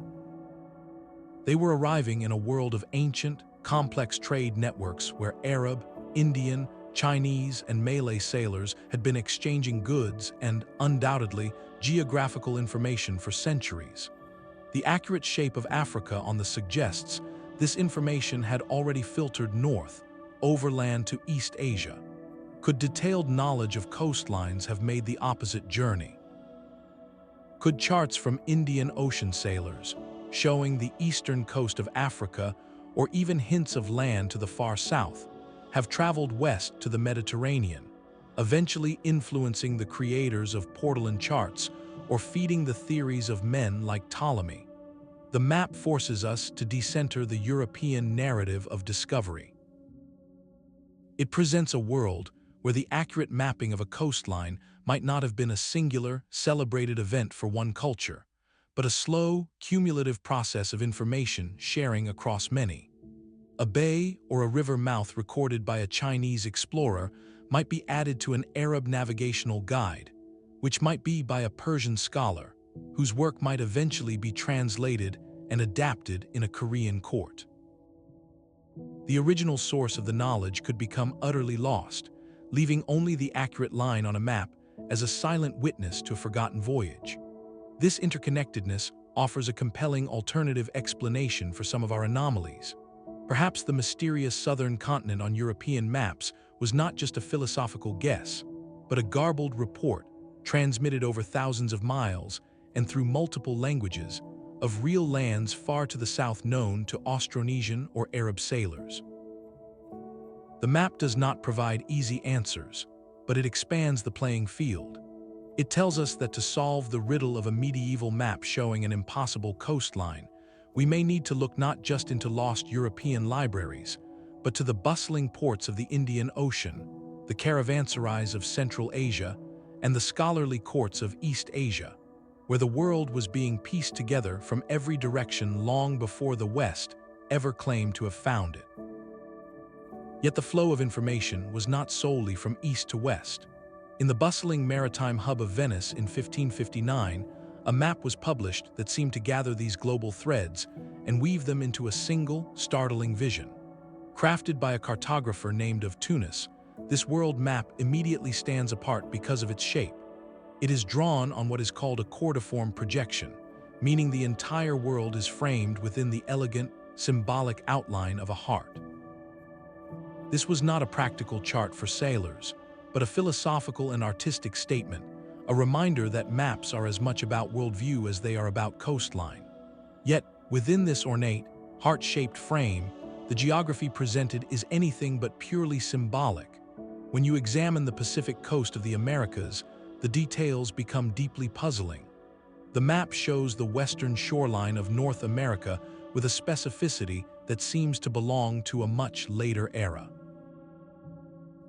They were arriving in a world of ancient, complex trade networks where Arab, Indian, Chinese, and Malay sailors had been exchanging goods and, undoubtedly, geographical information for centuries. The accurate shape of Africa on the suggests this information had already filtered north, overland to East Asia. Could detailed knowledge of coastlines have made the opposite journey? Could charts from Indian Ocean sailors, showing the eastern coast of Africa, or even hints of land to the far south, have traveled west to the Mediterranean, eventually influencing the creators of Portolan charts or feeding the theories of men like Ptolemy? The map forces us to decenter the European narrative of discovery. It presents a world where the accurate mapping of a coastline might not have been a singular, celebrated event for one culture, but a slow, cumulative process of information sharing across many. A bay or a river mouth recorded by a Chinese explorer might be added to an Arab navigational guide, which might be by a Persian scholar, whose work might eventually be translated and adapted in a Korean court. The original source of the knowledge could become utterly lost, leaving only the accurate line on a map as a silent witness to a forgotten voyage. This interconnectedness offers a compelling alternative explanation for some of our anomalies. Perhaps the mysterious southern continent on European maps was not just a philosophical guess, but a garbled report transmitted over thousands of miles and through multiple languages of real lands far to the south known to Austronesian or Arab sailors. The map does not provide easy answers, but it expands the playing field. It tells us that to solve the riddle of a medieval map showing an impossible coastline, we may need to look not just into lost European libraries, but to the bustling ports of the Indian Ocean, the caravanserais of Central Asia, and the scholarly courts of East Asia, where the world was being pieced together from every direction long before the West ever claimed to have found it. Yet the flow of information was not solely from east to west. In the bustling maritime hub of Venice in 1559, a map was published that seemed to gather these global threads and weave them into a single, startling vision. Crafted by a cartographer named of Tunis, this world map immediately stands apart because of its shape. It is drawn on what is called a cordiform projection, meaning the entire world is framed within the elegant, symbolic outline of a heart. This was not a practical chart for sailors, but a philosophical and artistic statement, a reminder that maps are as much about worldview as they are about coastline. Yet, within this ornate, heart-shaped frame, the geography presented is anything but purely symbolic. When you examine the Pacific coast of the Americas, the details become deeply puzzling. The map shows the western shoreline of North America with a specificity that seems to belong to a much later era.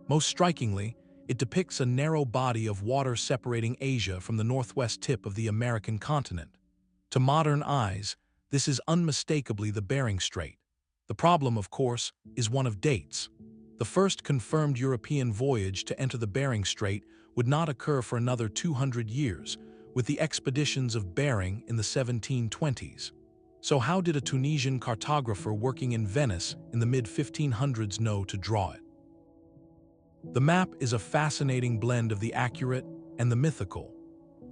Most strikingly, it depicts a narrow body of water separating Asia from the northwest tip of the American continent. To modern eyes, this is unmistakably the Bering Strait. The problem, of course, is one of dates. The first confirmed European voyage to enter the Bering Strait would not occur for another 200 years, with the expeditions of Bering in the 1720s. So how did a Tunisian cartographer working in Venice in the mid-1500s know to draw it? The map is a fascinating blend of the accurate and the mythical.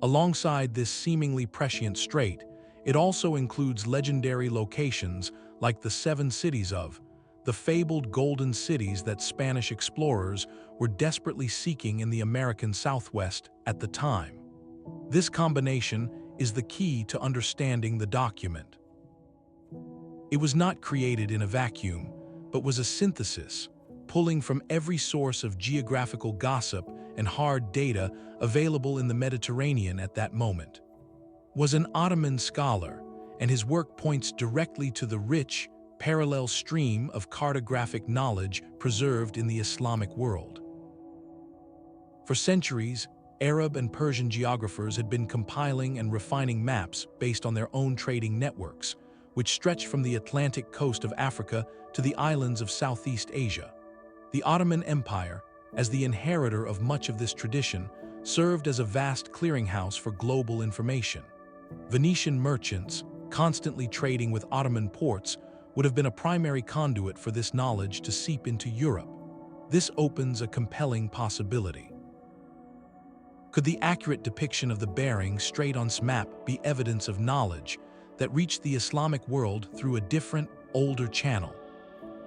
Alongside this seemingly prescient strait, it also includes legendary locations like the Seven Cities of, the fabled golden cities that Spanish explorers were desperately seeking in the American Southwest at the time. This combination is the key to understanding the document. It was not created in a vacuum, but was a synthesis, pulling from every source of geographical gossip and hard data available in the Mediterranean at that moment. Was an Ottoman scholar, and his work points directly to the rich, parallel stream of cartographic knowledge preserved in the Islamic world. For centuries, Arab and Persian geographers had been compiling and refining maps based on their own trading networks, which stretched from the Atlantic coast of Africa to the islands of Southeast Asia. The Ottoman Empire, as the inheritor of much of this tradition, served as a vast clearinghouse for global information. Venetian merchants, constantly trading with Ottoman ports, would have been a primary conduit for this knowledge to seep into Europe. This opens a compelling possibility. Could the accurate depiction of the Bering Strait on this map be evidence of knowledge that reached the Islamic world through a different, older channel?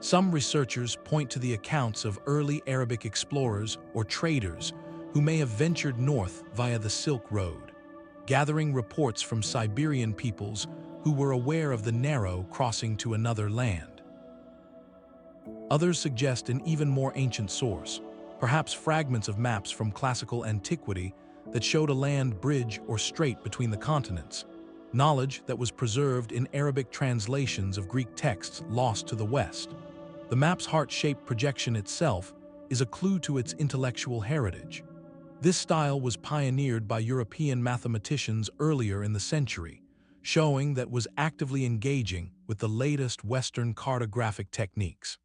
Some researchers point to the accounts of early Arabic explorers or traders who may have ventured north via the Silk Road, gathering reports from Siberian peoples who were aware of the narrow crossing to another land. Others suggest an even more ancient source, perhaps fragments of maps from classical antiquity that showed a land bridge or strait between the continents, knowledge that was preserved in Arabic translations of Greek texts lost to the West. The map's heart-shaped projection itself is a clue to its intellectual heritage. This style was pioneered by European mathematicians earlier in the century, showing that it was actively engaging with the latest Western cartographic techniques.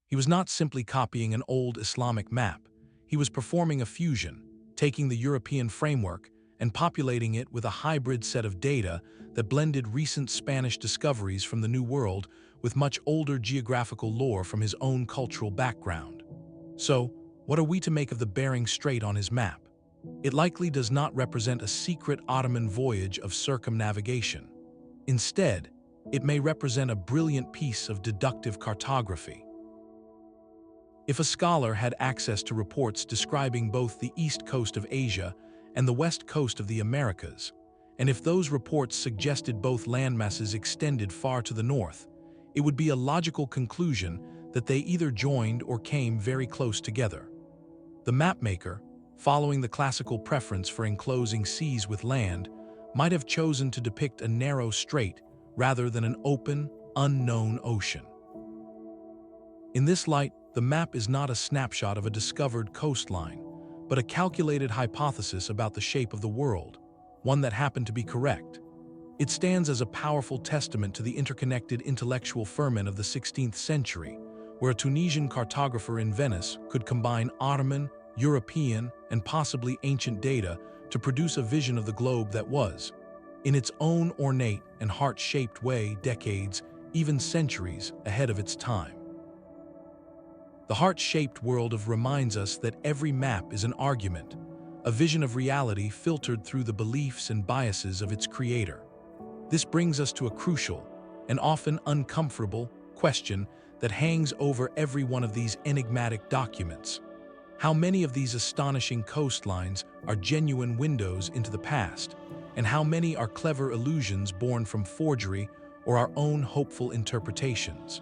He was not simply copying an old Islamic map, he was performing a fusion, taking the European framework and populating it with a hybrid set of data that blended recent Spanish discoveries from the New World with much older geographical lore from his own cultural background. So, what are we to make of the Bering Strait on his map? It likely does not represent a secret Ottoman voyage of circumnavigation. Instead, it may represent a brilliant piece of deductive cartography. If a scholar had access to reports describing both the east coast of Asia and the west coast of the Americas, and if those reports suggested both landmasses extended far to the north, it would be a logical conclusion that they either joined or came very close together. The mapmaker, following the classical preference for enclosing seas with land, might have chosen to depict a narrow strait rather than an open, unknown ocean. In this light, the map is not a snapshot of a discovered coastline, but a calculated hypothesis about the shape of the world, one that happened to be correct. It stands as a powerful testament to the interconnected intellectual ferment of the 16th century, where a Tunisian cartographer in Venice could combine Ottoman, European, and possibly ancient data to produce a vision of the globe that was, in its own ornate and heart-shaped way, decades, even centuries ahead of its time. The heart-shaped world reminds us that every map is an argument, a vision of reality filtered through the beliefs and biases of its creator. This brings us to a crucial, and often uncomfortable, question that hangs over every one of these enigmatic documents. How many of these astonishing coastlines are genuine windows into the past, and how many are clever illusions born from forgery or our own hopeful interpretations?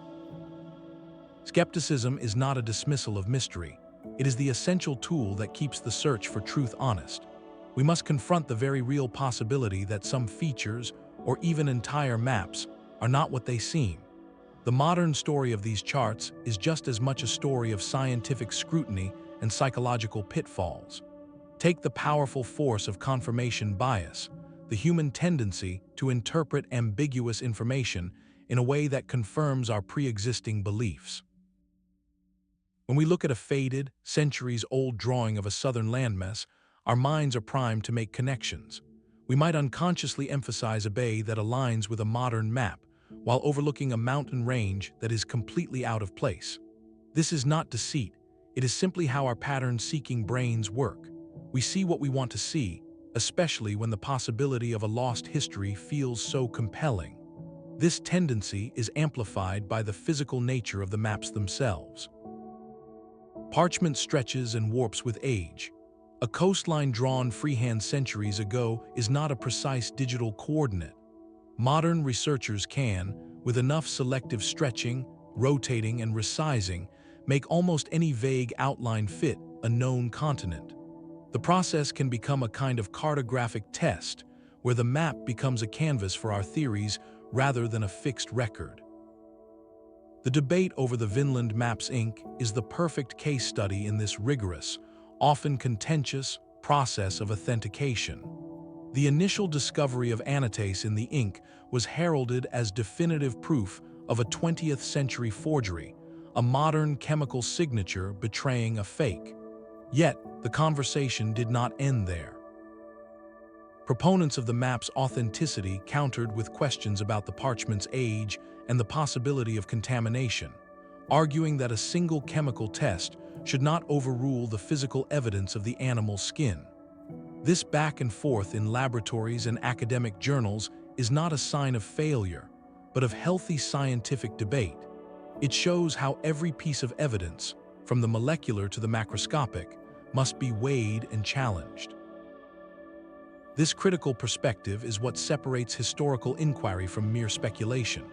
Skepticism is not a dismissal of mystery. It is the essential tool that keeps the search for truth honest. We must confront the very real possibility that some features, or even entire maps, are not what they seem. The modern story of these charts is just as much a story of scientific scrutiny and psychological pitfalls. Take the powerful force of confirmation bias, the human tendency to interpret ambiguous information in a way that confirms our pre-existing beliefs. When we look at a faded, centuries-old drawing of a southern landmass, our minds are primed to make connections. We might unconsciously emphasize a bay that aligns with a modern map, while overlooking a mountain range that is completely out of place. This is not deceit. It is simply how our pattern-seeking brains work. We see what we want to see, especially when the possibility of a lost history feels so compelling. This tendency is amplified by the physical nature of the maps themselves. Parchment stretches and warps with age. A coastline drawn freehand centuries ago is not a precise digital coordinate. Modern researchers can, with enough selective stretching, rotating, and resizing, make almost any vague outline fit a known continent. The process can become a kind of cartographic test, where the map becomes a canvas for our theories rather than a fixed record. The debate over the Vinland Map's ink is the perfect case study in this rigorous, often contentious, process of authentication. The initial discovery of annotace in the ink was heralded as definitive proof of a 20th century forgery, a modern chemical signature betraying a fake. Yet, the conversation did not end there. Proponents of the map's authenticity countered with questions about the parchment's age and the possibility of contamination, arguing that a single chemical test should not overrule the physical evidence of the animal's skin. This back and forth in laboratories and academic journals is not a sign of failure, but of healthy scientific debate. It shows how every piece of evidence, from the molecular to the macroscopic, must be weighed and challenged. This critical perspective is what separates historical inquiry from mere speculation.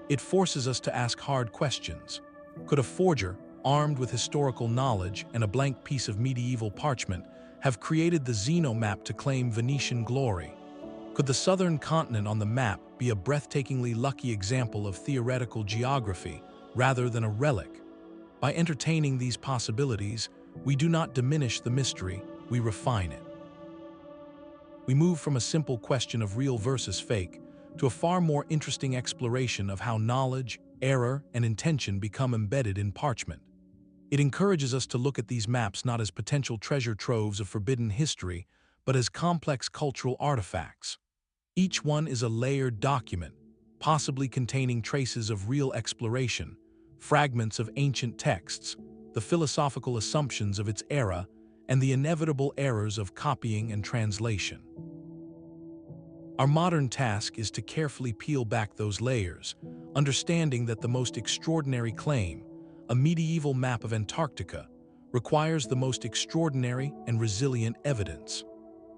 It forces us to ask hard questions. Could a forger, armed with historical knowledge and a blank piece of medieval parchment, have created the Zeno map to claim Venetian glory? Could the southern continent on the map be a breathtakingly lucky example of theoretical geography rather than a relic? By entertaining these possibilities, we do not diminish the mystery, we refine it. We move from a simple question of real versus fake to a far more interesting exploration of how knowledge, error, and intention become embedded in parchment. It encourages us to look at these maps not as potential treasure troves of forbidden history, but as complex cultural artifacts. Each one is a layered document, possibly containing traces of real exploration, fragments of ancient texts, the philosophical assumptions of its era, and the inevitable errors of copying and translation. Our modern task is to carefully peel back those layers, understanding that the most extraordinary claim, a medieval map of Antarctica, requires the most extraordinary and resilient evidence.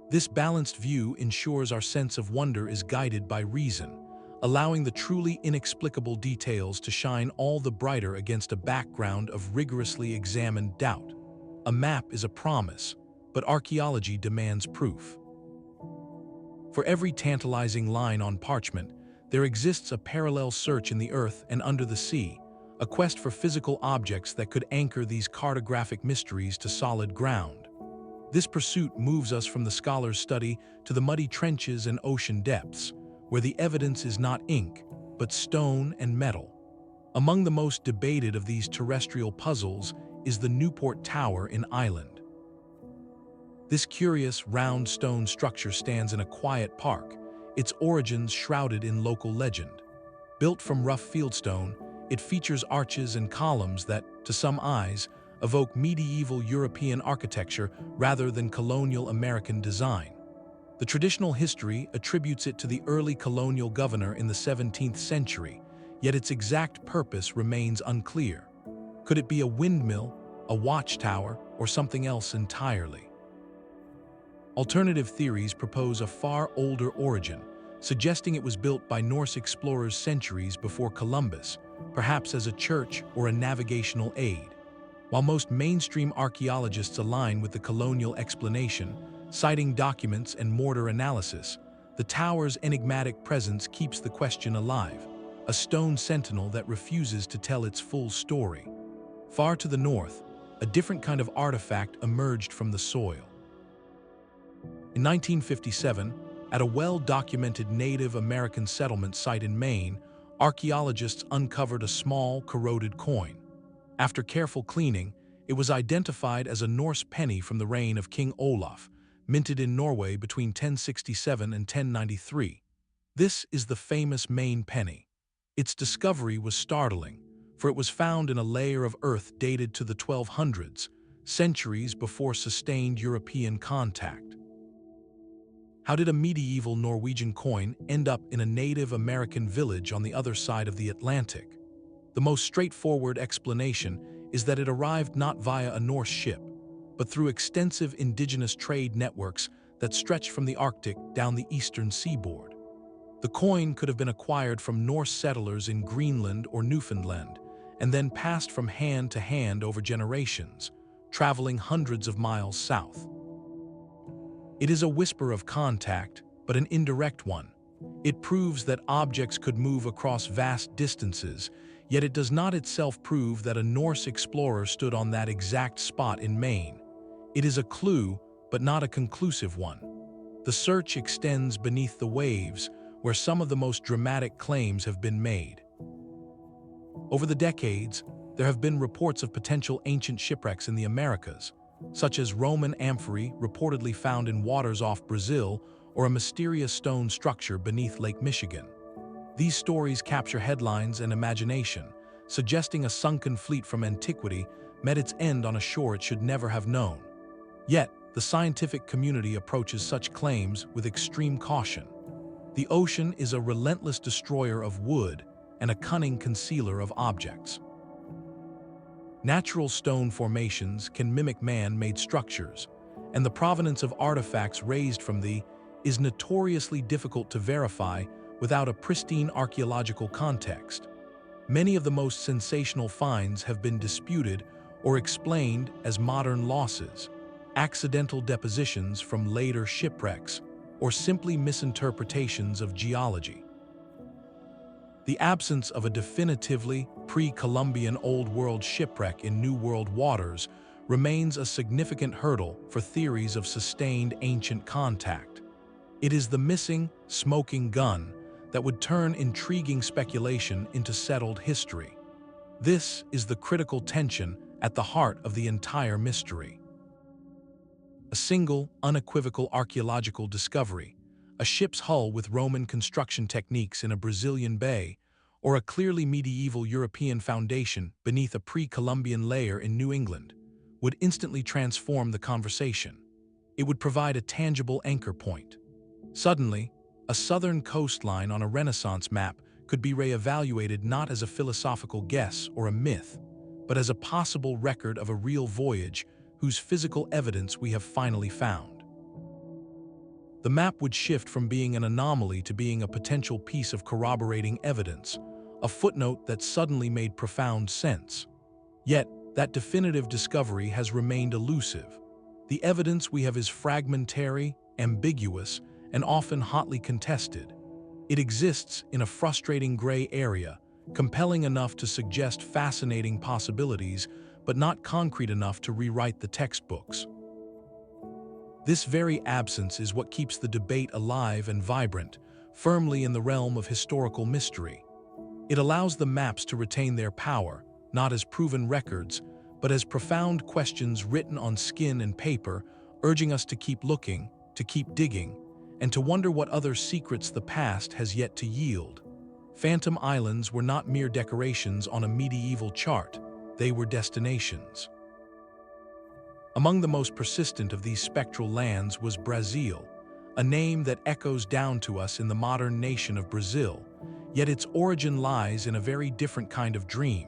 This balanced view ensures our sense of wonder is guided by reason, allowing the truly inexplicable details to shine all the brighter against a background of rigorously examined doubt. A map is a promise, but archaeology demands proof. For every tantalizing line on parchment, there exists a parallel search in the earth and under the sea, a quest for physical objects that could anchor these cartographic mysteries to solid ground. This pursuit moves us from the scholar's study to the muddy trenches and ocean depths, where the evidence is not ink, but stone and metal. Among the most debated of these terrestrial puzzles is the Newport Tower in Ireland. This curious, round stone structure stands in a quiet park, its origins shrouded in local legend. Built from rough fieldstone, it features arches and columns that, to some eyes, evoke medieval European architecture rather than colonial American design. The traditional history attributes it to the early colonial governor in the 17th century, yet its exact purpose remains unclear. Could it be a windmill, a watchtower, or something else entirely? Alternative theories propose a far older origin, suggesting it was built by Norse explorers centuries before Columbus, perhaps as a church or a navigational aid. While most mainstream archaeologists align with the colonial explanation, citing documents and mortar analysis, the tower's enigmatic presence keeps the question alive, a stone sentinel that refuses to tell its full story. Far to the north, a different kind of artifact emerged from the soil. In 1957, at a well-documented Native American settlement site in Maine, archaeologists uncovered a small, corroded coin. After careful cleaning, it was identified as a Norse penny from the reign of King Olaf, minted in Norway between 1067 and 1093. This is the famous Maine penny. Its discovery was startling, for it was found in a layer of earth dated to the 1200s, centuries before sustained European contact. How did a medieval Norwegian coin end up in a Native American village on the other side of the Atlantic? The most straightforward explanation is that it arrived not via a Norse ship, but through extensive indigenous trade networks that stretched from the Arctic down the eastern seaboard. The coin could have been acquired from Norse settlers in Greenland or Newfoundland, and then passed from hand to hand over generations, traveling hundreds of miles south. It is a whisper of contact, but an indirect one. It proves that objects could move across vast distances, yet it does not itself prove that a Norse explorer stood on that exact spot in Maine. It is a clue, but not a conclusive one. The search extends beneath the waves, where some of the most dramatic claims have been made. Over the decades, there have been reports of potential ancient shipwrecks in the Americas, such as Roman amphorae reportedly found in waters off Brazil or a mysterious stone structure beneath Lake Michigan. These stories capture headlines and imagination, suggesting a sunken fleet from antiquity met its end on a shore it should never have known. Yet, the scientific community approaches such claims with extreme caution. The ocean is a relentless destroyer of wood and a cunning concealer of objects. Natural stone formations can mimic man-made structures, and the provenance of artifacts raised from them is notoriously difficult to verify without a pristine archaeological context. Many of the most sensational finds have been disputed or explained as modern losses, accidental depositions from later shipwrecks, or simply misinterpretations of geology. The absence of a definitively pre-Columbian Old World shipwreck in New World waters remains a significant hurdle for theories of sustained ancient contact. It is the missing, smoking gun that would turn intriguing speculation into settled history. This is the critical tension at the heart of the entire mystery. A single, unequivocal archaeological discovery, a ship's hull with Roman construction techniques in a Brazilian bay, or a clearly medieval European foundation beneath a pre-Columbian layer in New England, would instantly transform the conversation. It would provide a tangible anchor point. Suddenly, a southern coastline on a Renaissance map could be re-evaluated not as a philosophical guess or a myth, but as a possible record of a real voyage whose physical evidence we have finally found. The map would shift from being an anomaly to being a potential piece of corroborating evidence, a footnote that suddenly made profound sense. Yet, that definitive discovery has remained elusive. The evidence we have is fragmentary, ambiguous, and often hotly contested. It exists in a frustrating gray area, compelling enough to suggest fascinating possibilities, but not concrete enough to rewrite the textbooks. This very absence is what keeps the debate alive and vibrant, firmly in the realm of historical mystery. It allows the maps to retain their power, not as proven records, but as profound questions written on skin and paper, urging us to keep looking, to keep digging, and to wonder what other secrets the past has yet to yield. Phantom Islands were not mere decorations on a medieval chart, they were destinations. Among the most persistent of these spectral lands was Brazil, a name that echoes down to us in the modern nation of Brazil, yet its origin lies in a very different kind of dream.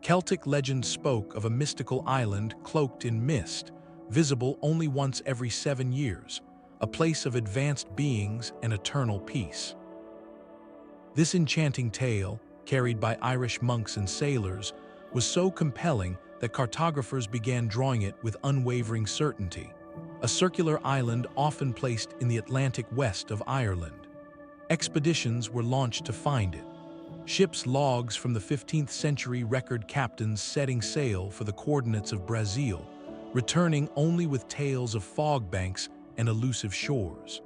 Celtic legend spoke of a mystical island cloaked in mist, visible only once every 7 years, a place of advanced beings and eternal peace. This enchanting tale, carried by Irish monks and sailors, was so compelling that cartographers began drawing it with unwavering certainty, a circular island often placed in the Atlantic west of Ireland. Expeditions were launched to find it. Ships' logs from the 15th century record captains setting sail for the coordinates of Brazil, returning only with tales of fog banks and elusive shores.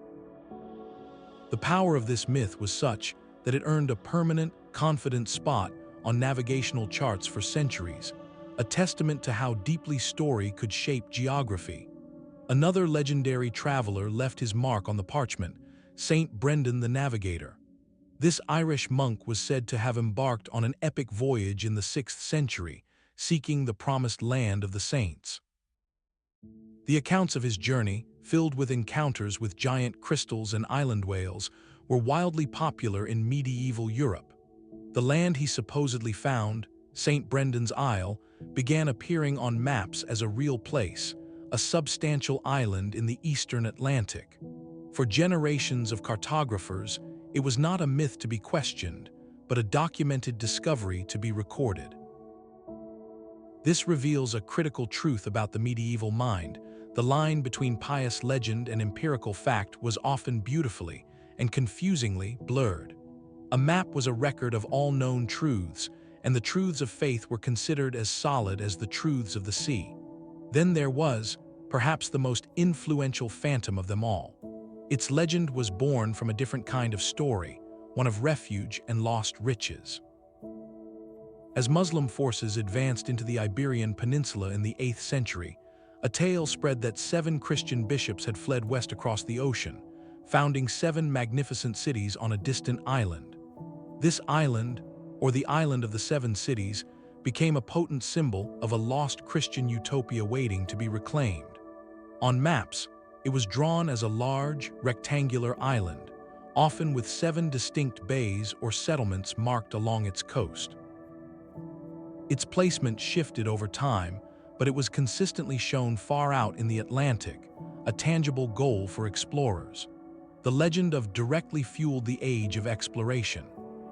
The power of this myth was such that it earned a permanent, confident spot on navigational charts for centuries, a testament to how deeply story could shape geography. Another legendary traveler left his mark on the parchment, Saint Brendan the Navigator. This Irish monk was said to have embarked on an epic voyage in the 6th century, seeking the promised land of the saints. The accounts of his journey, filled with encounters with giant crystals and island whales, were wildly popular in medieval Europe. The land he supposedly found, St. Brendan's Isle, began appearing on maps as a real place, a substantial island in the eastern Atlantic. For generations of cartographers, it was not a myth to be questioned, but a documented discovery to be recorded. This reveals a critical truth about the medieval mind. The line between pious legend and empirical fact was often beautifully and confusingly blurred. A map was a record of all known truths, and the truths of faith were considered as solid as the truths of the sea. Then there was, perhaps the most influential phantom of them all. Its legend was born from a different kind of story, one of refuge and lost riches. As Muslim forces advanced into the Iberian Peninsula in the 8th century, a tale spread that 7 Christian bishops had fled west across the ocean, founding 7 magnificent cities on a distant island. This island, or the Island of the 7 Cities, became a potent symbol of a lost Christian utopia waiting to be reclaimed. On maps, it was drawn as a large, rectangular island, often with 7 distinct bays or settlements marked along its coast. Its placement shifted over time, but it was consistently shown far out in the Atlantic, a tangible goal for explorers. The legend directly fueled the age of exploration.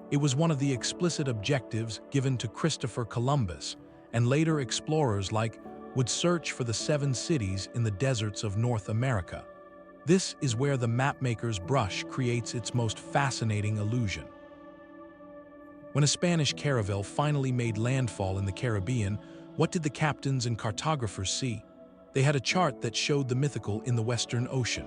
It was one of the explicit objectives given to Christopher Columbus, and later explorers like would search for the 7 cities in the deserts of North America. This is where the mapmaker's brush creates its most fascinating illusion. When a Spanish caravel finally made landfall in the Caribbean, what did the captains and cartographers see? They had a chart that showed the mythical in the Western Ocean.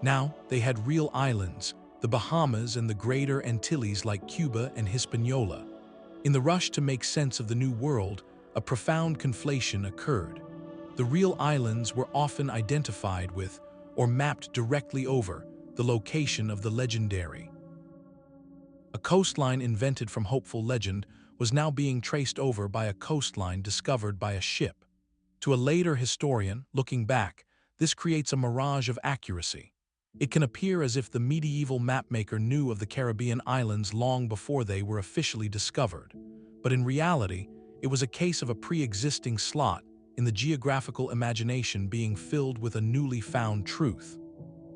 Now, they had real islands, the Bahamas and the Greater Antilles like Cuba and Hispaniola. In the rush to make sense of the New World, a profound conflation occurred. The real islands were often identified with, or mapped directly over, the location of the legendary. A coastline invented from hopeful legend was now being traced over by a coastline discovered by a ship. To a later historian, looking back, this creates a mirage of accuracy. It can appear as if the medieval mapmaker knew of the Caribbean islands long before they were officially discovered. But in reality, it was a case of a pre-existing slot in the geographical imagination being filled with a newly found truth.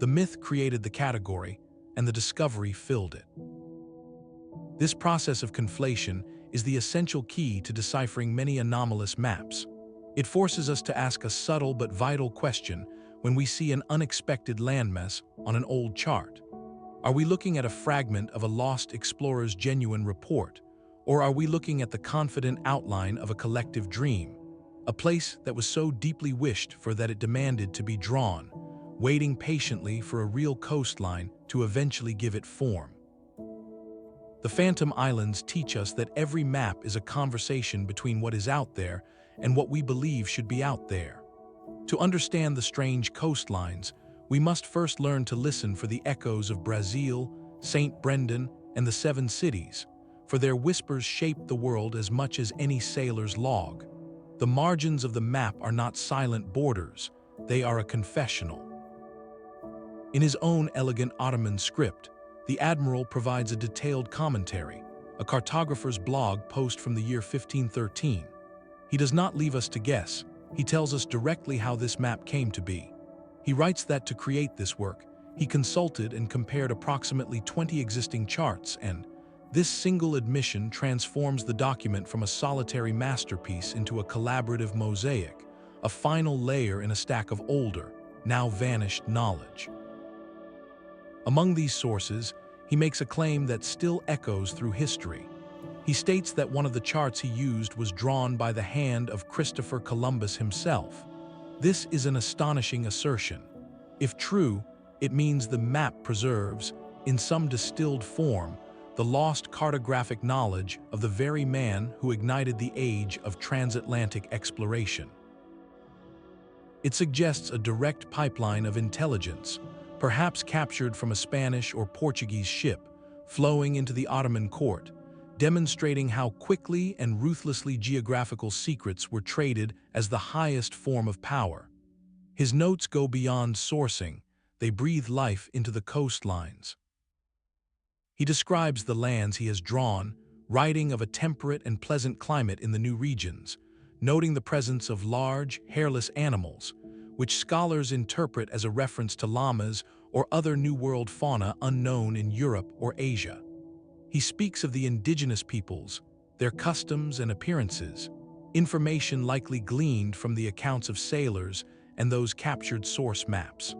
The myth created the category, and the discovery filled it. This process of conflation is the essential key to deciphering many anomalous maps. It forces us to ask a subtle but vital question when we see an unexpected landmass on an old chart. Are we looking at a fragment of a lost explorer's genuine report, or are we looking at the confident outline of a collective dream? A place that was so deeply wished for that it demanded to be drawn, waiting patiently for a real coastline to eventually give it form. The Phantom Islands teach us that every map is a conversation between what is out there and what we believe should be out there. To understand the strange coastlines, we must first learn to listen for the echoes of Brazil, St. Brendan, and the Seven Cities, for their whispers shape the world as much as any sailor's log. The margins of the map are not silent borders, they are a confessional. In his own elegant Ottoman script, the Admiral provides a detailed commentary, a cartographer's blog post from the year 1513. He does not leave us to guess, he tells us directly how this map came to be. He writes that to create this work, he consulted and compared approximately 20 existing charts, and this single admission transforms the document from a solitary masterpiece into a collaborative mosaic, a final layer in a stack of older, now vanished knowledge. Among these sources, he makes a claim that still echoes through history. He states that one of the charts he used was drawn by the hand of Christopher Columbus himself. This is an astonishing assertion. If true, it means the map preserves, in some distilled form, the lost cartographic knowledge of the very man who ignited the age of transatlantic exploration. It suggests a direct pipeline of intelligence, perhaps captured from a Spanish or Portuguese ship, flowing into the Ottoman court, demonstrating how quickly and ruthlessly geographical secrets were traded as the highest form of power. His notes go beyond sourcing, they breathe life into the coastlines. He describes the lands he has drawn, writing of a temperate and pleasant climate in the new regions, noting the presence of large, hairless animals, which scholars interpret as a reference to llamas or other New World fauna unknown in Europe or Asia. He speaks of the indigenous peoples, their customs and appearances, information likely gleaned from the accounts of sailors and those captured source maps.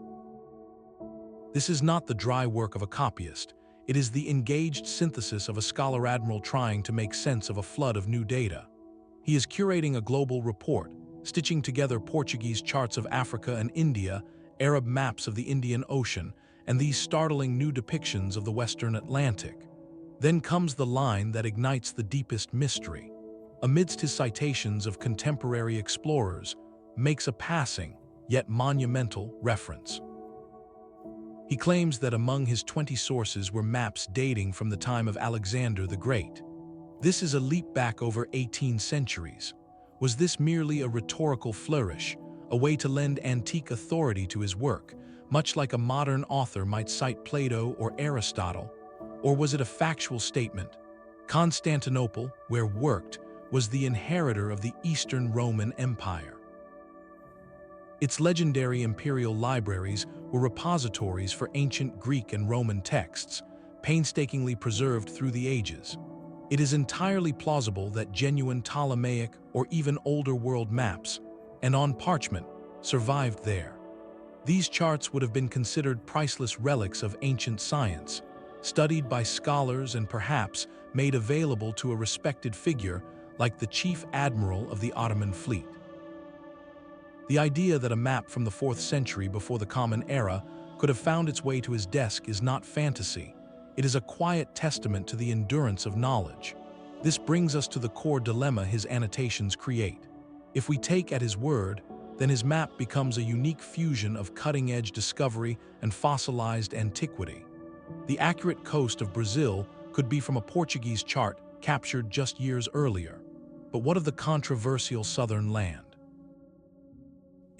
This is not the dry work of a copyist, it is the engaged synthesis of a scholar-admiral trying to make sense of a flood of new data. He is curating a global report, stitching together Portuguese charts of Africa and India, Arab maps of the Indian Ocean, and these startling new depictions of the Western Atlantic. Then comes the line that ignites the deepest mystery. Amidst his citations of contemporary explorers, makes a passing, yet monumental, reference. He claims that among his 20 sources were maps dating from the time of Alexander the Great. This is a leap back over 18 centuries. Was this merely a rhetorical flourish, a way to lend antique authority to his work, much like a modern author might cite Plato or Aristotle? Or was it a factual statement? Constantinople, where worked, was the inheritor of the Eastern Roman Empire. Its legendary imperial libraries were repositories for ancient Greek and Roman texts, painstakingly preserved through the ages. It is entirely plausible that genuine Ptolemaic or even older world maps, and on parchment, survived there. These charts would have been considered priceless relics of ancient science, studied by scholars and perhaps made available to a respected figure like the chief admiral of the Ottoman fleet. The idea that a map from the 4th century before the Common Era could have found its way to his desk is not fantasy. It is a quiet testament to the endurance of knowledge. This brings us to the core dilemma his annotations create. If we take at his word, then his map becomes a unique fusion of cutting-edge discovery and fossilized antiquity. The accurate coast of Brazil could be from a Portuguese chart captured just years earlier. But what of the controversial southern land?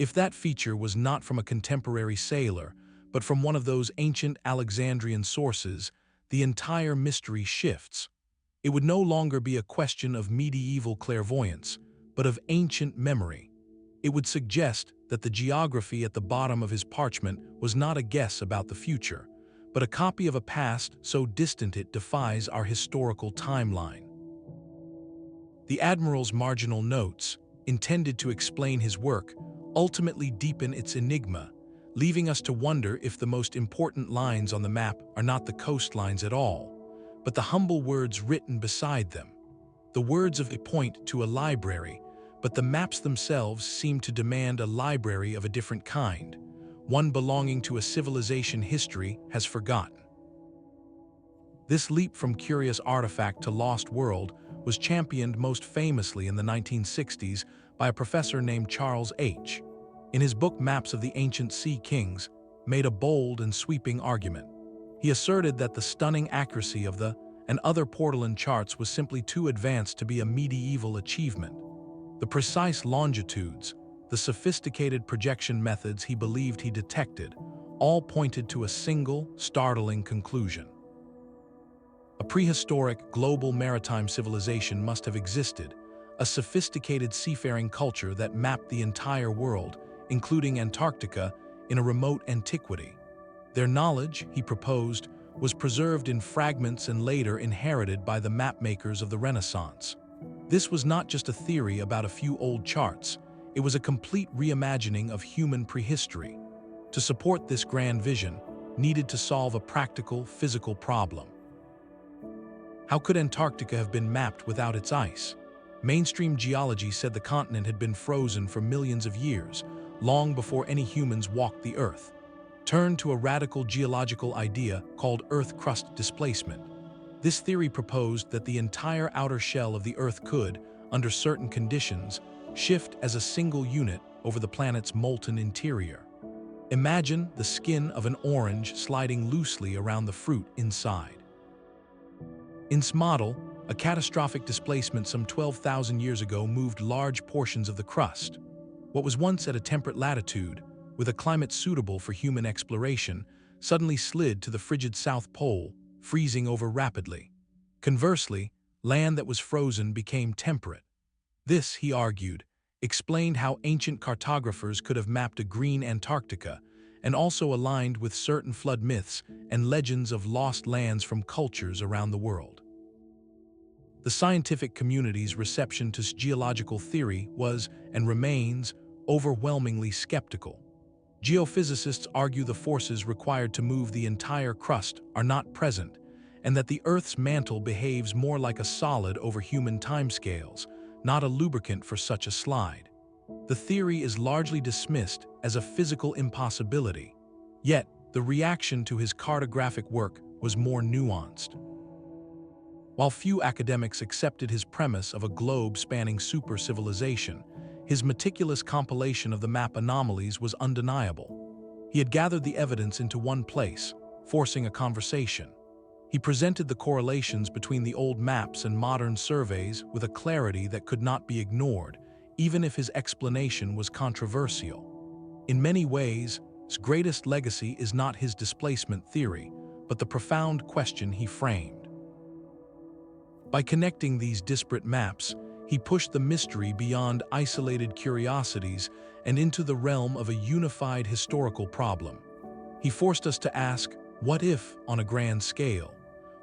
If that feature was not from a contemporary sailor, but from one of those ancient Alexandrian sources, the entire mystery shifts. It would no longer be a question of medieval clairvoyance, but of ancient memory. It would suggest that the geography at the bottom of his parchment was not a guess about the future, but a copy of a past so distant it defies our historical timeline. The Admiral's marginal notes, intended to explain his work, ultimately deepen its enigma, leaving us to wonder if the most important lines on the map are not the coastlines at all, but the humble words written beside them. The words of it point to a library, but the maps themselves seem to demand a library of a different kind, one belonging to a civilization history has forgotten. This leap from curious artifact to lost world was championed most famously in the 1960s by a professor named Charles H. In his book Maps of the Ancient Sea Kings, made a bold and sweeping argument. He asserted that the stunning accuracy of the and other Portolan charts was simply too advanced to be a medieval achievement. The precise longitudes, the sophisticated projection methods he believed he detected, all pointed to a single, startling conclusion. A prehistoric, global maritime civilization must have existed, a sophisticated seafaring culture that mapped the entire world, including Antarctica, in a remote antiquity. Their knowledge, he proposed, was preserved in fragments and later inherited by the mapmakers of the Renaissance. This was not just a theory about a few old charts, it was a complete reimagining of human prehistory. To support this grand vision, needed to solve a practical, physical problem. How could Antarctica have been mapped without its ice? Mainstream geology said the continent had been frozen for millions of years, long before any humans walked the Earth. Turn to a radical geological idea called Earth crust displacement. This theory proposed that the entire outer shell of the Earth could, under certain conditions, shift as a single unit over the planet's molten interior. Imagine the skin of an orange sliding loosely around the fruit inside. In its model, a catastrophic displacement some 12,000 years ago moved large portions of the crust. What was once at a temperate latitude, with a climate suitable for human exploration, suddenly slid to the frigid South Pole, freezing over rapidly. Conversely, land that was frozen became temperate. This, he argued, explained how ancient cartographers could have mapped a green Antarctica, and also aligned with certain flood myths and legends of lost lands from cultures around the world. The scientific community's reception to geological theory was, and remains, overwhelmingly skeptical. Geophysicists argue the forces required to move the entire crust are not present, and that the Earth's mantle behaves more like a solid over human timescales, not a lubricant for such a slide. The theory is largely dismissed as a physical impossibility, yet the reaction to his cartographic work was more nuanced. While few academics accepted his premise of a globe-spanning super-civilization, his meticulous compilation of the map anomalies was undeniable. He had gathered the evidence into one place, forcing a conversation. He presented the correlations between the old maps and modern surveys with a clarity that could not be ignored, even if his explanation was controversial. In many ways, his greatest legacy is not his displacement theory, but the profound question he framed. By connecting these disparate maps, he pushed the mystery beyond isolated curiosities and into the realm of a unified historical problem. He forced us to ask, what if, on a grand scale?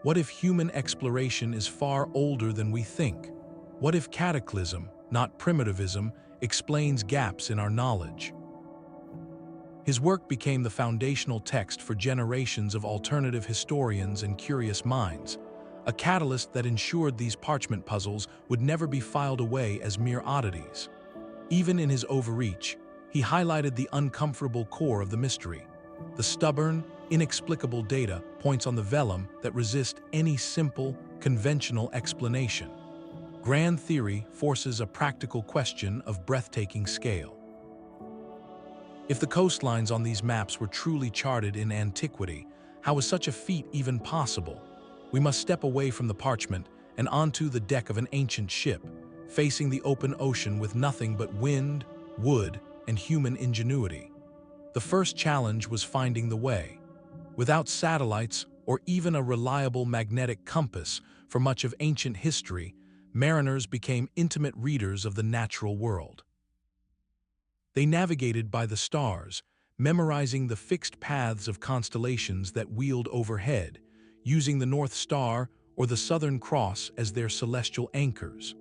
What if human exploration is far older than we think? What if cataclysm, not primitivism, explains gaps in our knowledge? His work became the foundational text for generations of alternative historians and curious minds, a catalyst that ensured these parchment puzzles would never be filed away as mere oddities. Even in his overreach, he highlighted the uncomfortable core of the mystery. The stubborn, inexplicable data points on the vellum that resist any simple, conventional explanation. Grand theory forces a practical question of breathtaking scale. If the coastlines on these maps were truly charted in antiquity, how was such a feat even possible? We must step away from the parchment and onto the deck of an ancient ship, facing the open ocean with nothing but wind, wood, and human ingenuity. The first challenge was finding the way. Without satellites or even a reliable magnetic compass for much of ancient history, mariners became intimate readers of the natural world. They navigated by the stars, memorizing the fixed paths of constellations that wheeled overhead, using the North Star or the Southern Cross as their celestial anchors.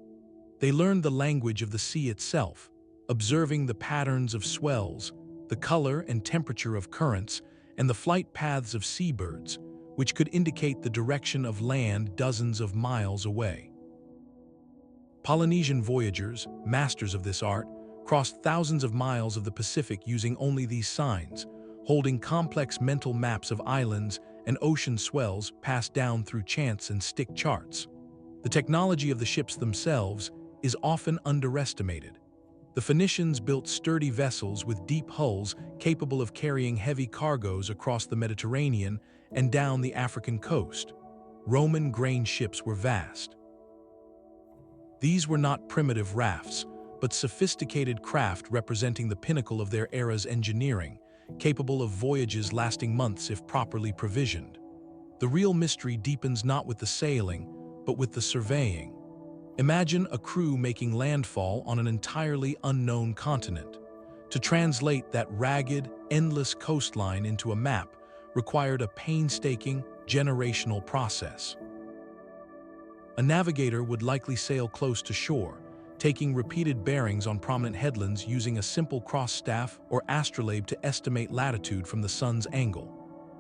They learned the language of the sea itself, observing the patterns of swells, the color and temperature of currents, and the flight paths of seabirds, which could indicate the direction of land dozens of miles away. Polynesian voyagers, masters of this art, crossed thousands of miles of the Pacific using only these signs, holding complex mental maps of islands and ocean swells passed down through chants and stick charts. The technology of the ships themselves is often underestimated. The Phoenicians built sturdy vessels with deep hulls capable of carrying heavy cargoes across the Mediterranean and down the African coast. Roman grain ships were vast. These were not primitive rafts, but sophisticated craft representing the pinnacle of their era's engineering, capable of voyages lasting months if properly provisioned. The real mystery deepens not with the sailing, but with the surveying. Imagine a crew making landfall on an entirely unknown continent. To translate that ragged, endless coastline into a map required a painstaking, generational process. A navigator would likely sail close to shore, taking repeated bearings on prominent headlands using a simple cross staff or astrolabe to estimate latitude from the sun's angle.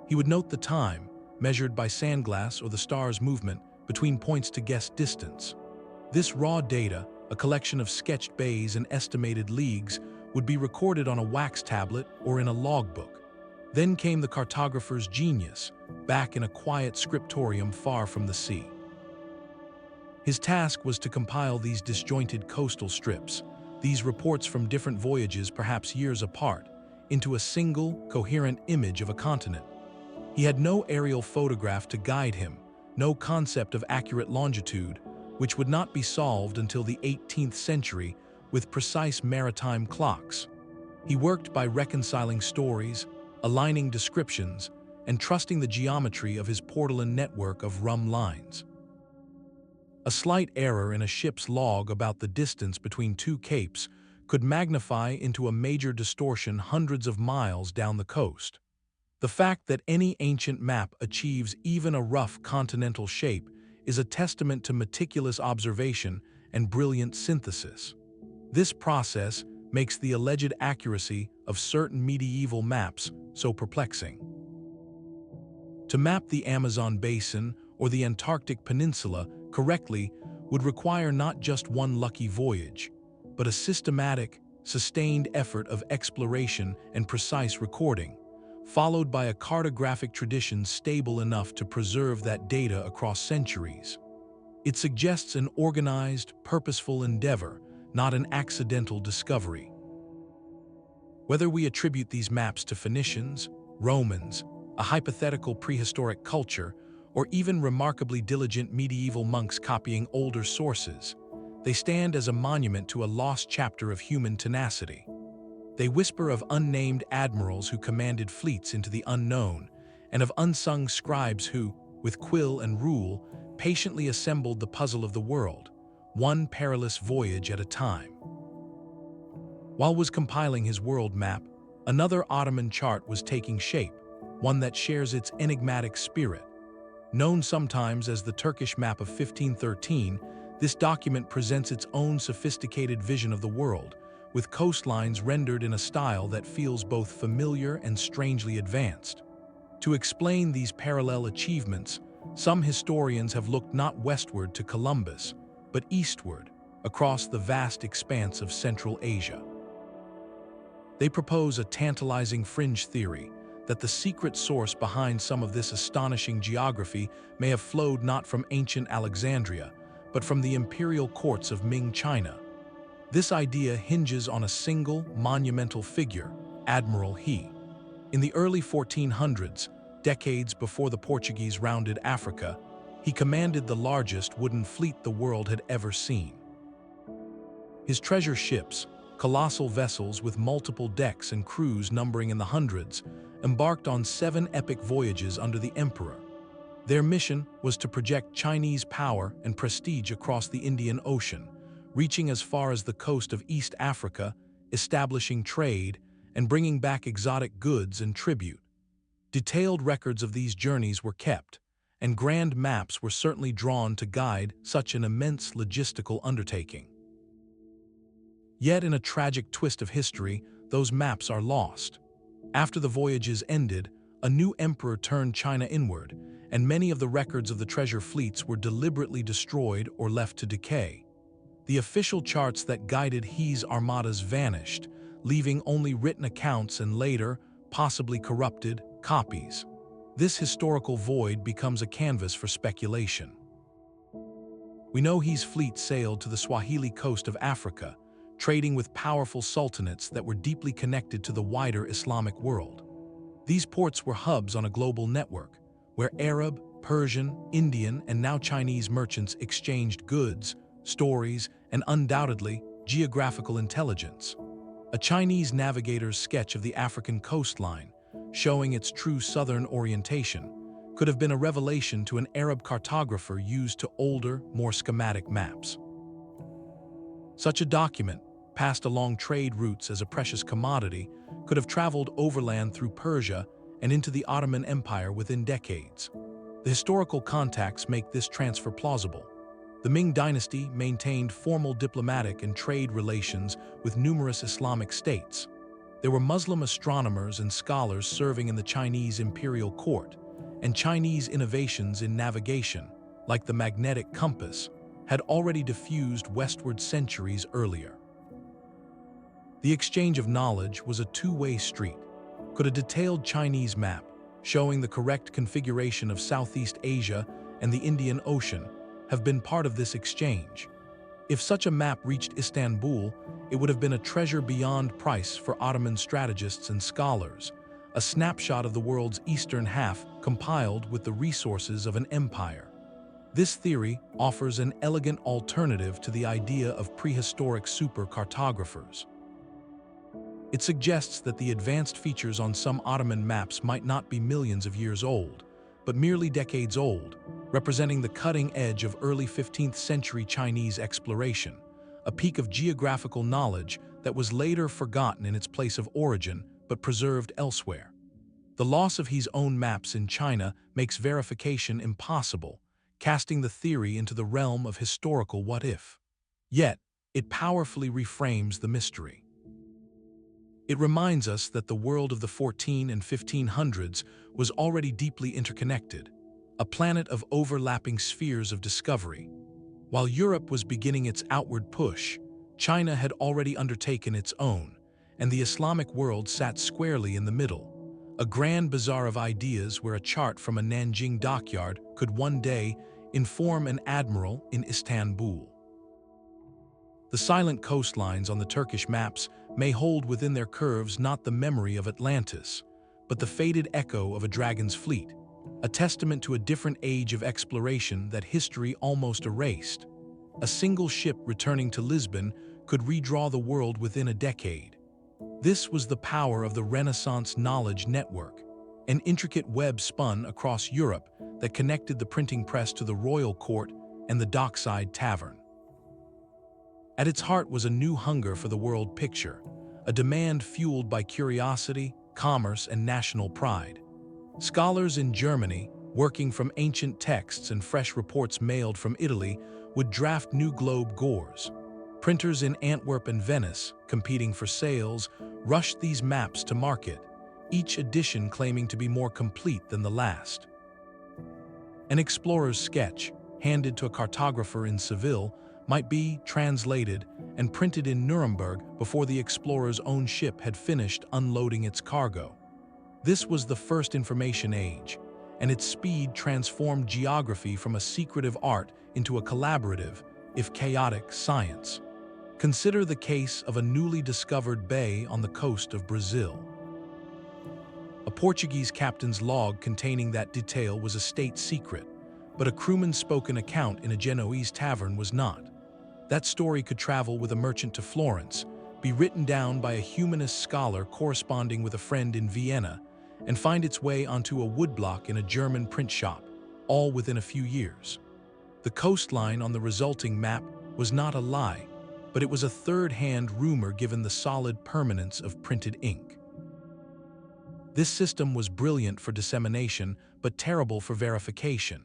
He would note the time, measured by sandglass or the star's movement, between points to guess distance. This raw data, a collection of sketched bays and estimated leagues, would be recorded on a wax tablet or in a logbook. Then came the cartographer's genius, back in a quiet scriptorium far from the sea. His task was to compile these disjointed coastal strips, these reports from different voyages perhaps years apart, into a single, coherent image of a continent. He had no aerial photograph to guide him, no concept of accurate longitude, which would not be solved until the 18th century with precise maritime clocks. He worked by reconciling stories, aligning descriptions, and trusting the geometry of his Portolan network of rum lines. A slight error in a ship's log about the distance between two capes could magnify into a major distortion hundreds of miles down the coast. The fact that any ancient map achieves even a rough continental shape is a testament to meticulous observation and brilliant synthesis. This process makes the alleged accuracy of certain medieval maps so perplexing. To map the Amazon basin or the Antarctic peninsula correctly would require not just one lucky voyage, but a systematic, sustained effort of exploration and precise recording, followed by a cartographic tradition stable enough to preserve that data across centuries. It suggests an organized, purposeful endeavor, not an accidental discovery. Whether we attribute these maps to Phoenicians, Romans, a hypothetical prehistoric culture, or even remarkably diligent medieval monks copying older sources, they stand as a monument to a lost chapter of human tenacity. They whisper of unnamed admirals who commanded fleets into the unknown, and of unsung scribes who, with quill and rule, patiently assembled the puzzle of the world, one perilous voyage at a time. While was compiling his world map, another Ottoman chart was taking shape, one that shares its enigmatic spirit. Known sometimes as the Turkish map of 1513, this document presents its own sophisticated vision of the world, with coastlines rendered in a style that feels both familiar and strangely advanced. To explain these parallel achievements, some historians have looked not westward to Columbus, but eastward, across the vast expanse of Central Asia. They propose a tantalizing fringe theory that the secret source behind some of this astonishing geography may have flowed not from ancient Alexandria, but from the imperial courts of Ming China. This idea hinges on a single, monumental figure, Admiral He. In the early 1400s, decades before the Portuguese rounded Africa, he commanded the largest wooden fleet the world had ever seen. His treasure ships, colossal vessels with multiple decks and crews numbering in the hundreds, embarked on 7 epic voyages under the emperor. Their mission was to project Chinese power and prestige across the Indian Ocean, reaching as far as the coast of East Africa, establishing trade, and bringing back exotic goods and tribute. Detailed records of these journeys were kept, and grand maps were certainly drawn to guide such an immense logistical undertaking. Yet in a tragic twist of history, those maps are lost. After the voyages ended, a new emperor turned China inward, and many of the records of the treasure fleets were deliberately destroyed or left to decay. The official charts that guided He's armadas vanished, leaving only written accounts and later, possibly corrupted, copies. This historical void becomes a canvas for speculation. We know his fleet sailed to the Swahili coast of Africa, trading with powerful sultanates that were deeply connected to the wider Islamic world. These ports were hubs on a global network, where Arab, Persian, Indian, and now Chinese merchants exchanged goods, stories, and undoubtedly, geographical intelligence. A Chinese navigator's sketch of the African coastline, showing its true southern orientation, could have been a revelation to an Arab cartographer used to older, more schematic maps. Such a document, passed along trade routes as a precious commodity, could have traveled overland through Persia and into the Ottoman Empire within decades. The historical contacts make this transfer plausible. The Ming dynasty maintained formal diplomatic and trade relations with numerous Islamic states. There were Muslim astronomers and scholars serving in the Chinese imperial court, and Chinese innovations in navigation, like the magnetic compass, had already diffused westward centuries earlier. The exchange of knowledge was a two-way street. Could a detailed Chinese map, showing the correct configuration of Southeast Asia and the Indian Ocean, have been part of this exchange? If such a map reached Istanbul, it would have been a treasure beyond price for Ottoman strategists and scholars, a snapshot of the world's eastern half compiled with the resources of an empire. This theory offers an elegant alternative to the idea of prehistoric super-cartographers. It suggests that the advanced features on some Ottoman maps might not be millions of years old, but merely decades old, representing the cutting edge of early 15th century Chinese exploration, a peak of geographical knowledge that was later forgotten in its place of origin but preserved elsewhere. The loss of his own maps in China makes verification impossible, casting the theory into the realm of historical what-if. Yet, it powerfully reframes the mystery. It reminds us that the world of the 14 and 1500s was already deeply interconnected, a planet of overlapping spheres of discovery. While Europe was beginning its outward push, China had already undertaken its own, and the Islamic world sat squarely in the middle, a grand bazaar of ideas where a chart from a Nanjing dockyard could one day inform an admiral in Istanbul. The silent coastlines on the Turkish maps may hold within their curves not the memory of Atlantis, but the faded echo of a dragon's fleet, a testament to a different age of exploration that history almost erased. A single ship returning to Lisbon could redraw the world within a decade. This was the power of the Renaissance knowledge network, an intricate web spun across Europe that connected the printing press to the royal court and the dockside tavern. At its heart was a new hunger for the world picture, a demand fueled by curiosity, commerce, and national pride. Scholars in Germany, working from ancient texts and fresh reports mailed from Italy, would draft new globe gores. Printers in Antwerp and Venice, competing for sales, rushed these maps to market, each edition claiming to be more complete than the last. An explorer's sketch, handed to a cartographer in Seville, might be translated and printed in Nuremberg before the explorer's own ship had finished unloading its cargo. This was the first information age, and its speed transformed geography from a secretive art into a collaborative, if chaotic, science. Consider the case of a newly discovered bay on the coast of Brazil. A Portuguese captain's log containing that detail was a state secret, but a crewman's spoken account in a Genoese tavern was not. That story could travel with a merchant to Florence, be written down by a humanist scholar corresponding with a friend in Vienna, and find its way onto a woodblock in a German print shop, all within a few years. The coastline on the resulting map was not a lie, but it was a third-hand rumor given the solid permanence of printed ink. This system was brilliant for dissemination, but terrible for verification.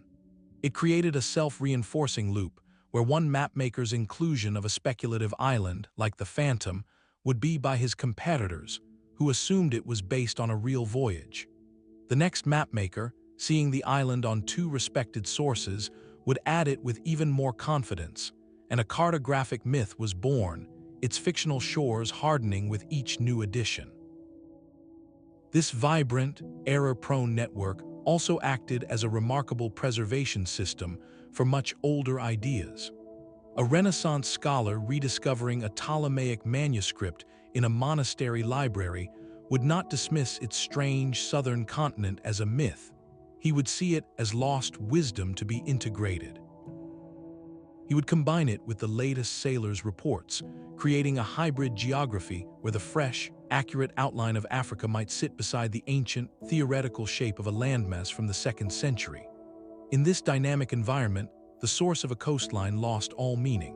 It created a self-reinforcing loop, where one mapmaker's inclusion of a speculative island, like the Phantom, would be by his competitors, who assumed it was based on a real voyage. The next mapmaker, seeing the island on two respected sources, would add it with even more confidence, and a cartographic myth was born, its fictional shores hardening with each new edition. This vibrant, error-prone network also acted as a remarkable preservation system for much older ideas. A Renaissance scholar rediscovering a Ptolemaic manuscript in a monastery library would not dismiss its strange southern continent as a myth. He would see it as lost wisdom to be integrated. He would combine it with the latest sailors' reports, creating a hybrid geography where the fresh, accurate outline of Africa might sit beside the ancient, theoretical shape of a landmass from the 2nd century. In this dynamic environment, the source of a coastline lost all meaning.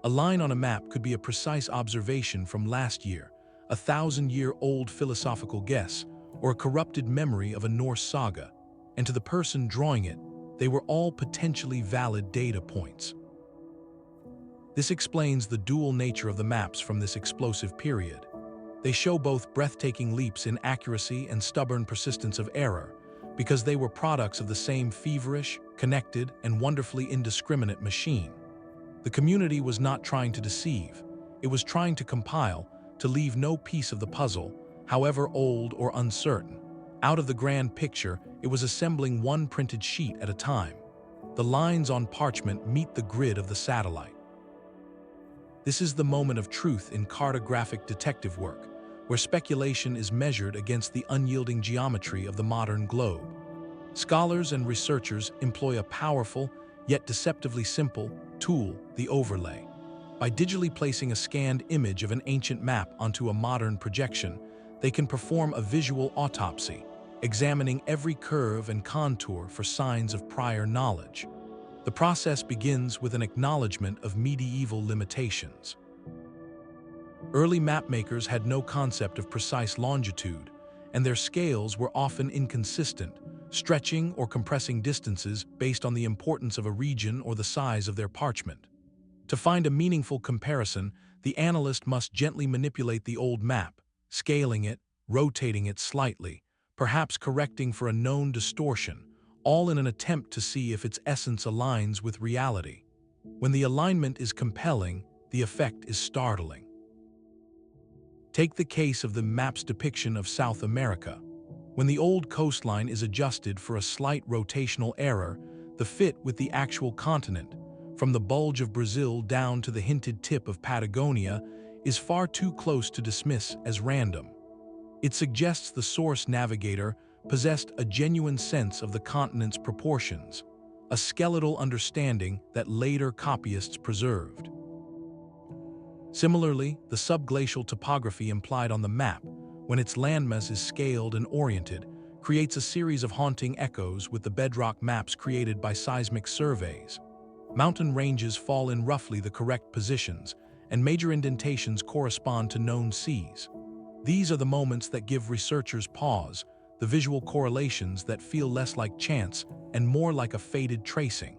A line on a map could be a precise observation from last year, a 1,000-year-old philosophical guess, or a corrupted memory of a Norse saga, and to the person drawing it, they were all potentially valid data points. This explains the dual nature of the maps from this explosive period. They show both breathtaking leaps in accuracy and stubborn persistence of error, because they were products of the same feverish, connected, and wonderfully indiscriminate machine. The community was not trying to deceive. It was trying to compile, to leave no piece of the puzzle, however old or uncertain. Out of the grand picture, it was assembling one printed sheet at a time. The lines on parchment meet the grid of the satellite. This is the moment of truth in cartographic detective work, where speculation is measured against the unyielding geometry of the modern globe. Scholars and researchers employ a powerful, yet deceptively simple, tool, the overlay. By digitally placing a scanned image of an ancient map onto a modern projection, they can perform a visual autopsy, examining every curve and contour for signs of prior knowledge. The process begins with an acknowledgement of medieval limitations. Early mapmakers had no concept of precise longitude, and their scales were often inconsistent, stretching or compressing distances based on the importance of a region or the size of their parchment. To find a meaningful comparison, the analyst must gently manipulate the old map, scaling it, rotating it slightly, perhaps correcting for a known distortion, all in an attempt to see if its essence aligns with reality. When the alignment is compelling, the effect is startling. Take the case of the map's depiction of South America. When the old coastline is adjusted for a slight rotational error, the fit with the actual continent, from the bulge of Brazil down to the hinted tip of Patagonia, is far too close to dismiss as random. It suggests the source navigator possessed a genuine sense of the continent's proportions, a skeletal understanding that later copyists preserved. Similarly, the subglacial topography implied on the map, when its landmass is scaled and oriented, creates a series of haunting echoes with the bedrock maps created by seismic surveys. Mountain ranges fall in roughly the correct positions, and major indentations correspond to known seas. These are the moments that give researchers pause, the visual correlations that feel less like chance and more like a faded tracing.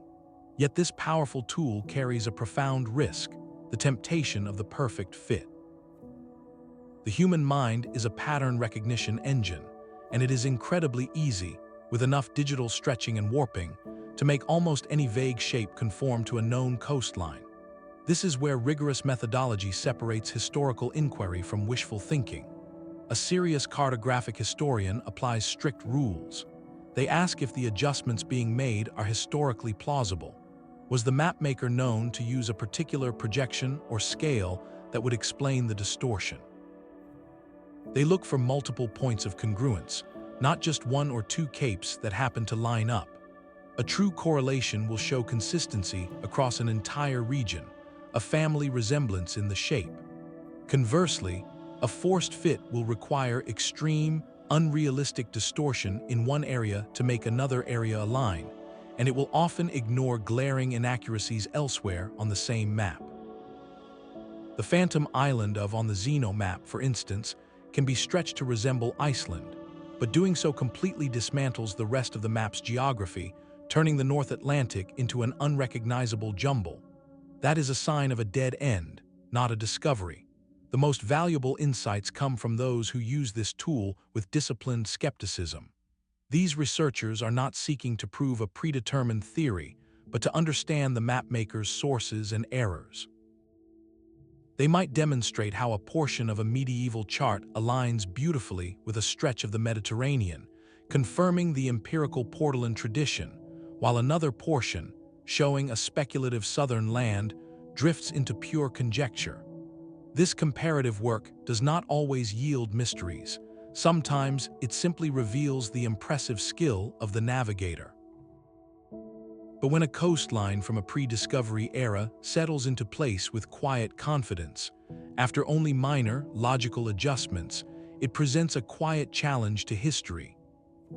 Yet this powerful tool carries a profound risk, the temptation of the perfect fit. The human mind is a pattern recognition engine, and it is incredibly easy, with enough digital stretching and warping, to make almost any vague shape conform to a known coastline. This is where rigorous methodology separates historical inquiry from wishful thinking. A serious cartographic historian applies strict rules. They ask if the adjustments being made are historically plausible. Was the mapmaker known to use a particular projection or scale that would explain the distortion? They look for multiple points of congruence, not just one or two capes that happen to line up. A true correlation will show consistency across an entire region, a family resemblance in the shape. Conversely, a forced fit will require extreme, unrealistic distortion in one area to make another area align, and it will often ignore glaring inaccuracies elsewhere on the same map. The phantom island on the Zeno map, for instance, can be stretched to resemble Iceland, but doing so completely dismantles the rest of the map's geography, turning the North Atlantic into an unrecognizable jumble. That is a sign of a dead end, not a discovery. The most valuable insights come from those who use this tool with disciplined skepticism. These researchers are not seeking to prove a predetermined theory, but to understand the mapmaker's sources and errors. They might demonstrate how a portion of a medieval chart aligns beautifully with a stretch of the Mediterranean, confirming the empirical Portolan tradition, while another portion, showing a speculative southern land, drifts into pure conjecture. This comparative work does not always yield mysteries. Sometimes it simply reveals the impressive skill of the navigator. But when a coastline from a pre-discovery era settles into place with quiet confidence, after only minor, logical adjustments, it presents a quiet challenge to history.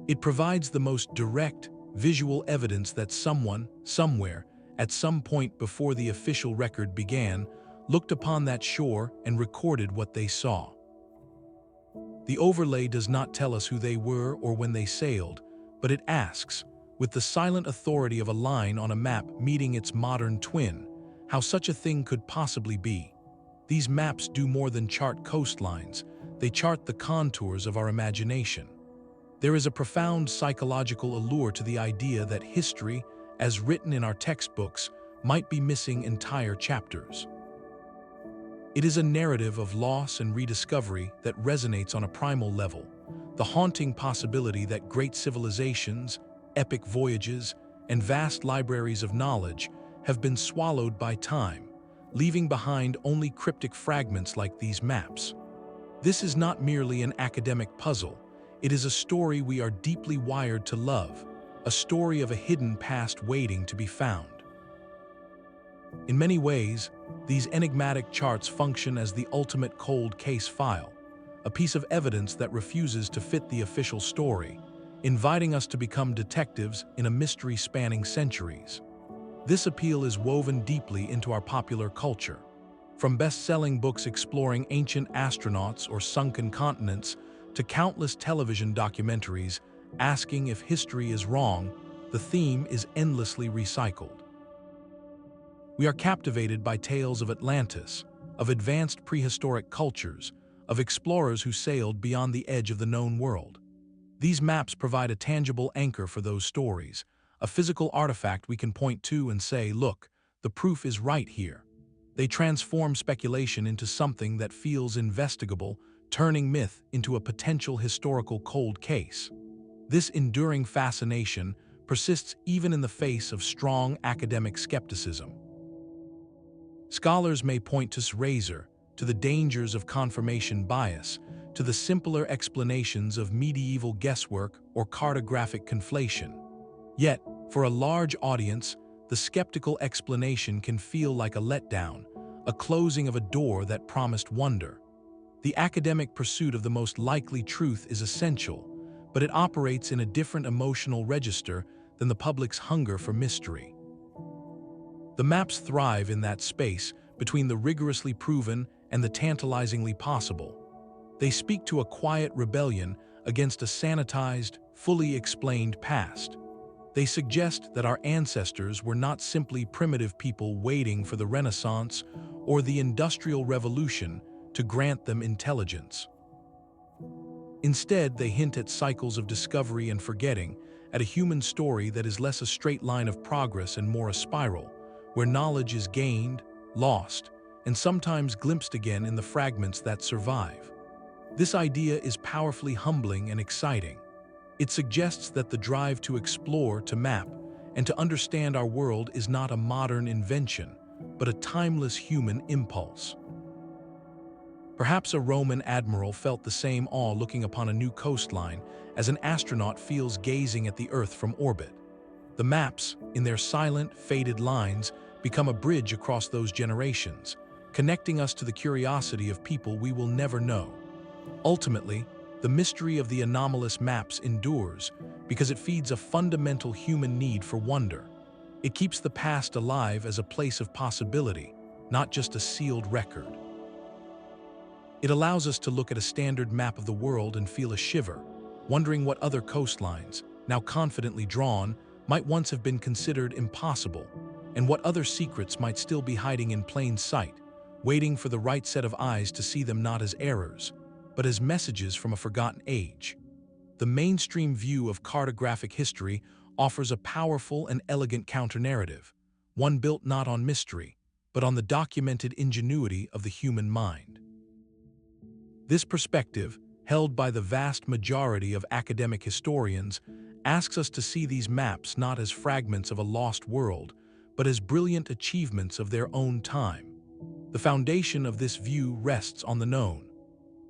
It provides the most direct, visual evidence that someone, somewhere, at some point before the official record began, looked upon that shore and recorded what they saw. The overlay does not tell us who they were or when they sailed, but it asks, with the silent authority of a line on a map meeting its modern twin, how such a thing could possibly be. These maps do more than chart coastlines, they chart the contours of our imagination. There is a profound psychological allure to the idea that history, as written in our textbooks, might be missing entire chapters. It is a narrative of loss and rediscovery that resonates on a primal level, the haunting possibility that great civilizations, epic voyages, and vast libraries of knowledge have been swallowed by time, leaving behind only cryptic fragments like these maps. This is not merely an academic puzzle, it is a story we are deeply wired to love, a story of a hidden past waiting to be found. In many ways, these enigmatic charts function as the ultimate cold case file, a piece of evidence that refuses to fit the official story, inviting us to become detectives in a mystery spanning centuries. This appeal is woven deeply into our popular culture. From best-selling books exploring ancient astronauts or sunken continents to countless television documentaries asking if history is wrong, the theme is endlessly recycled. We are captivated by tales of Atlantis, of advanced prehistoric cultures, of explorers who sailed beyond the edge of the known world. These maps provide a tangible anchor for those stories, a physical artifact we can point to and say, look, the proof is right here. They transform speculation into something that feels investigable, turning myth into a potential historical cold case. This enduring fascination persists even in the face of strong academic skepticism. Scholars may point to razor, to the dangers of confirmation bias, to the simpler explanations of medieval guesswork or cartographic conflation. Yet, for a large audience, the skeptical explanation can feel like a letdown, a closing of a door that promised wonder. The academic pursuit of the most likely truth is essential, but it operates in a different emotional register than the public's hunger for mystery. The maps thrive in that space between the rigorously proven and the tantalizingly possible. They speak to a quiet rebellion against a sanitized, fully explained past. They suggest that our ancestors were not simply primitive people waiting for the Renaissance or the Industrial Revolution to grant them intelligence. Instead, they hint at cycles of discovery and forgetting, at a human story that is less a straight line of progress and more a spiral, where knowledge is gained, lost, and sometimes glimpsed again in the fragments that survive. This idea is powerfully humbling and exciting. It suggests that the drive to explore, to map, and to understand our world is not a modern invention, but a timeless human impulse. Perhaps a Roman admiral felt the same awe looking upon a new coastline as an astronaut feels gazing at the Earth from orbit. The maps, in their silent, faded lines, become a bridge across those generations, connecting us to the curiosity of people we will never know. Ultimately, the mystery of the anomalous maps endures because it feeds a fundamental human need for wonder. It keeps the past alive as a place of possibility, not just a sealed record. It allows us to look at a standard map of the world and feel a shiver, wondering what other coastlines, now confidently drawn, might once have been considered impossible, and what other secrets might still be hiding in plain sight, waiting for the right set of eyes to see them not as errors, but as messages from a forgotten age. The mainstream view of cartographic history offers a powerful and elegant counter-narrative, one built not on mystery, but on the documented ingenuity of the human mind. This perspective, held by the vast majority of academic historians, asks us to see these maps not as fragments of a lost world, but as brilliant achievements of their own time. The foundation of this view rests on the known.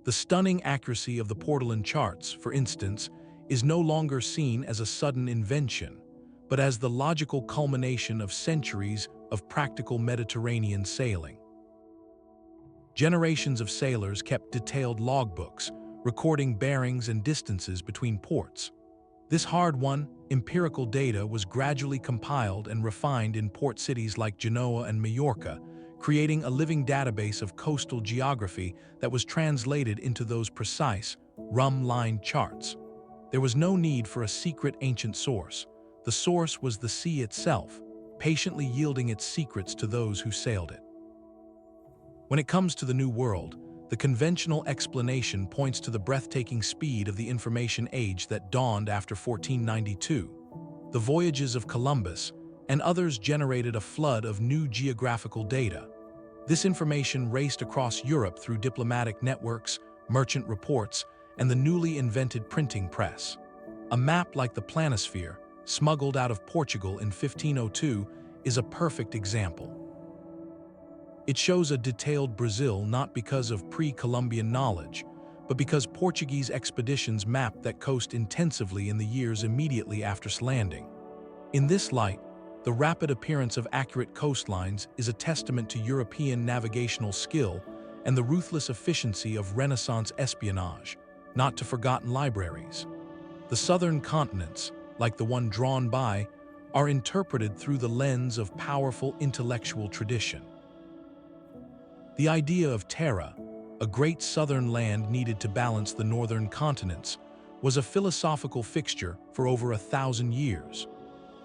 The stunning accuracy of the Portolan charts, for instance, is no longer seen as a sudden invention, but as the logical culmination of centuries of practical Mediterranean sailing. Generations of sailors kept detailed logbooks, recording bearings and distances between ports. This hard-won, empirical data was gradually compiled and refined in port cities like Genoa and Majorca, creating a living database of coastal geography that was translated into those precise, rum-lined charts. There was no need for a secret ancient source. The source was the sea itself, patiently yielding its secrets to those who sailed it. When it comes to the New World, the conventional explanation points to the breathtaking speed of the information age that dawned after 1492. The voyages of Columbus and others generated a flood of new geographical data. This information raced across Europe through diplomatic networks, merchant reports, and the newly invented printing press. A map like the Planisphere, smuggled out of Portugal in 1502, is a perfect example. It shows a detailed Brazil not because of pre-Columbian knowledge, but because Portuguese expeditions mapped that coast intensively in the years immediately after landing. In this light, the rapid appearance of accurate coastlines is a testament to European navigational skill and the ruthless efficiency of Renaissance espionage, not to forgotten libraries. The southern continents, like the one drawn by, are interpreted through the lens of powerful intellectual tradition. The idea of Terra, a great southern land needed to balance the northern continents, was a philosophical fixture for over 1,000 years.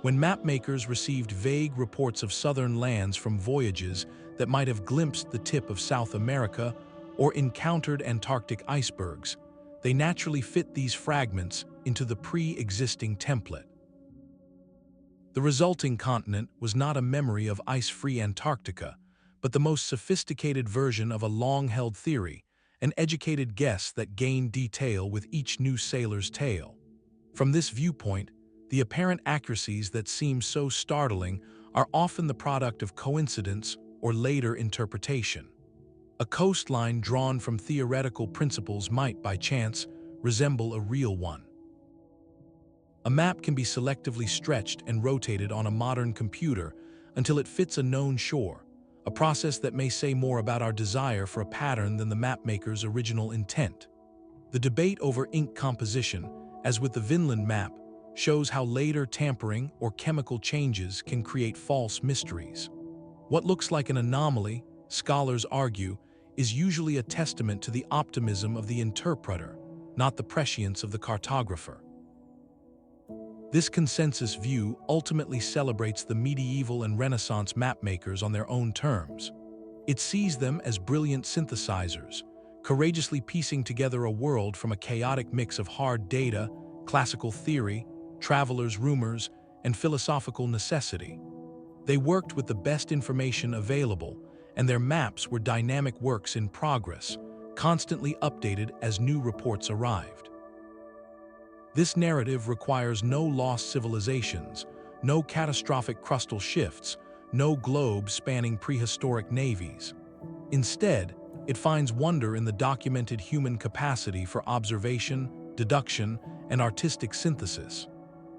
When mapmakers received vague reports of southern lands from voyages that might have glimpsed the tip of South America or encountered Antarctic icebergs, they naturally fit these fragments into the pre-existing template. The resulting continent was not a memory of ice-free Antarctica, but the most sophisticated version of a long-held theory, an educated guess that gained detail with each new sailor's tale. From this viewpoint, the apparent accuracies that seem so startling are often the product of coincidence or later interpretation. A coastline drawn from theoretical principles might, by chance, resemble a real one. A map can be selectively stretched and rotated on a modern computer until it fits a known shore, a process that may say more about our desire for a pattern than the mapmaker's original intent. The debate over ink composition, as with the Vinland Map, shows how later tampering or chemical changes can create false mysteries. What looks like an anomaly, scholars argue, is usually a testament to the optimism of the interpreter, not the prescience of the cartographer. This consensus view ultimately celebrates the medieval and Renaissance mapmakers on their own terms. It sees them as brilliant synthesizers, courageously piecing together a world from a chaotic mix of hard data, classical theory, travelers' rumors, and philosophical necessity. They worked with the best information available, and their maps were dynamic works in progress, constantly updated as new reports arrived. This narrative requires no lost civilizations, no catastrophic crustal shifts, no globe spanning prehistoric navies. Instead, it finds wonder in the documented human capacity for observation, deduction, and artistic synthesis.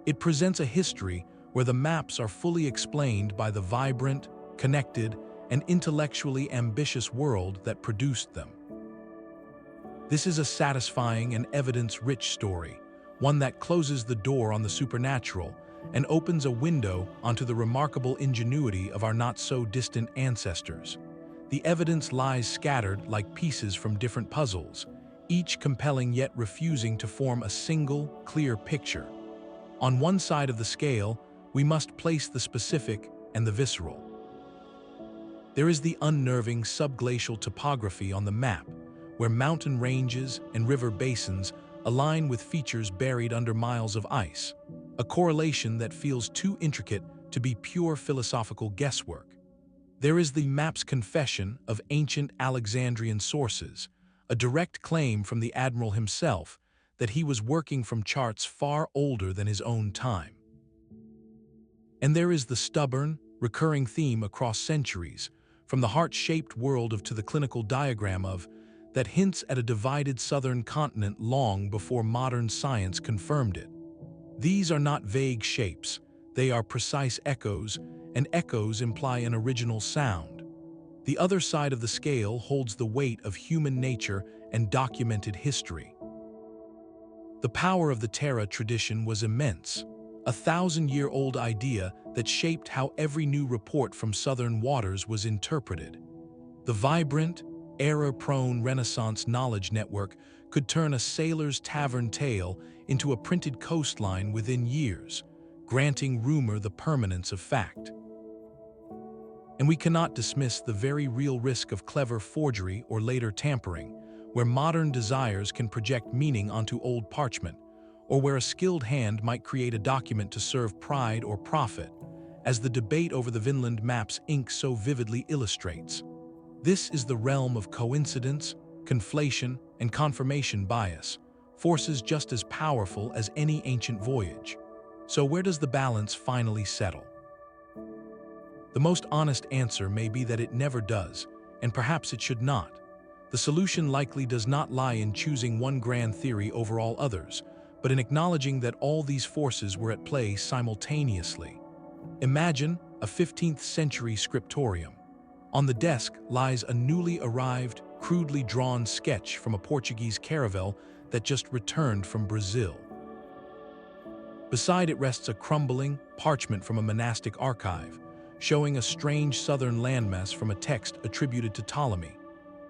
It presents a history where the maps are fully explained by the vibrant, connected, and intellectually ambitious world that produced them. This is a satisfying and evidence-rich story, one that closes the door on the supernatural and opens a window onto the remarkable ingenuity of our not-so-distant ancestors. The evidence lies scattered like pieces from different puzzles, each compelling yet refusing to form a single, clear picture. On one side of the scale, we must place the specific and the visceral. There is the unnerving subglacial topography on the map, where mountain ranges and river basins align with features buried under miles of ice, a correlation that feels too intricate to be pure philosophical guesswork. There is the map's confession of ancient Alexandrian sources, a direct claim from the admiral himself that he was working from charts far older than his own time. And there is the stubborn, recurring theme across centuries, from the heart-shaped world of to the clinical diagram of, that hints at a divided southern continent long before modern science confirmed it. These are not vague shapes, they are precise echoes, and echoes imply an original sound. The other side of the scale holds the weight of human nature and documented history. The power of the Terra tradition was immense, a 1,000-year-old idea that shaped how every new report from southern waters was interpreted. The vibrant, error-prone Renaissance knowledge network could turn a sailor's tavern tale into a printed coastline within years, granting rumor the permanence of fact. And we cannot dismiss the very real risk of clever forgery or later tampering, where modern desires can project meaning onto old parchment, or where a skilled hand might create a document to serve pride or profit, as the debate over the Vinland Map's ink so vividly illustrates. This is the realm of coincidence, conflation, and confirmation bias, forces just as powerful as any ancient voyage. So where does the balance finally settle? The most honest answer may be that it never does, and perhaps it should not. The solution likely does not lie in choosing one grand theory over all others, but in acknowledging that all these forces were at play simultaneously. Imagine a 15th century scriptorium. On the desk lies a newly arrived, crudely drawn sketch from a Portuguese caravel that just returned from Brazil. Beside it rests a crumbling parchment from a monastic archive, showing a strange southern landmass from a text attributed to Ptolemy.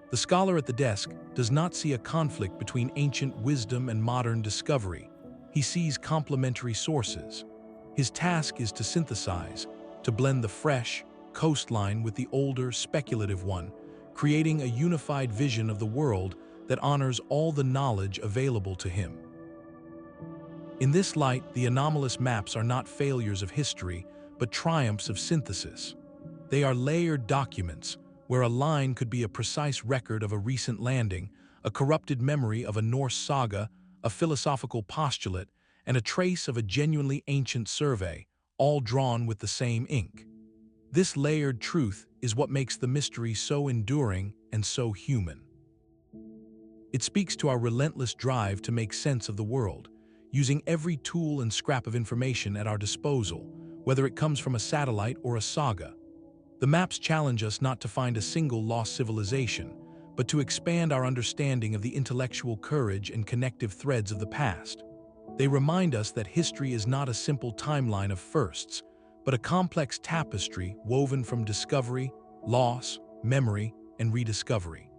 The scholar at the desk does not see a conflict between ancient wisdom and modern discovery. He sees complementary sources. His task is to synthesize, to blend the fresh coastline with the older, speculative one, creating a unified vision of the world that honors all the knowledge available to him. In this light, the anomalous maps are not failures of history, but triumphs of synthesis. They are layered documents, where a line could be a precise record of a recent landing, a corrupted memory of a Norse saga, a philosophical postulate, and a trace of a genuinely ancient survey, all drawn with the same ink. This layered truth is what makes the mystery so enduring and so human. It speaks to our relentless drive to make sense of the world, using every tool and scrap of information at our disposal, whether it comes from a satellite or a saga. The maps challenge us not to find a single lost civilization, but to expand our understanding of the intellectual courage and connective threads of the past. They remind us that history is not a simple timeline of firsts, but a complex tapestry woven from discovery, loss, memory, and rediscovery.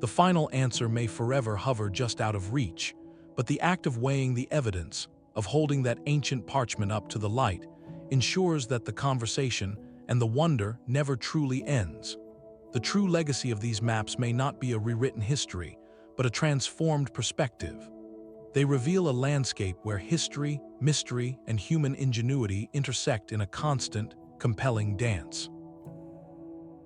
The final answer may forever hover just out of reach, but the act of weighing the evidence, of holding that ancient parchment up to the light, ensures that the conversation and the wonder never truly ends. The true legacy of these maps may not be a rewritten history, but a transformed perspective. They reveal a landscape where history, mystery, and human ingenuity intersect in a constant, compelling dance.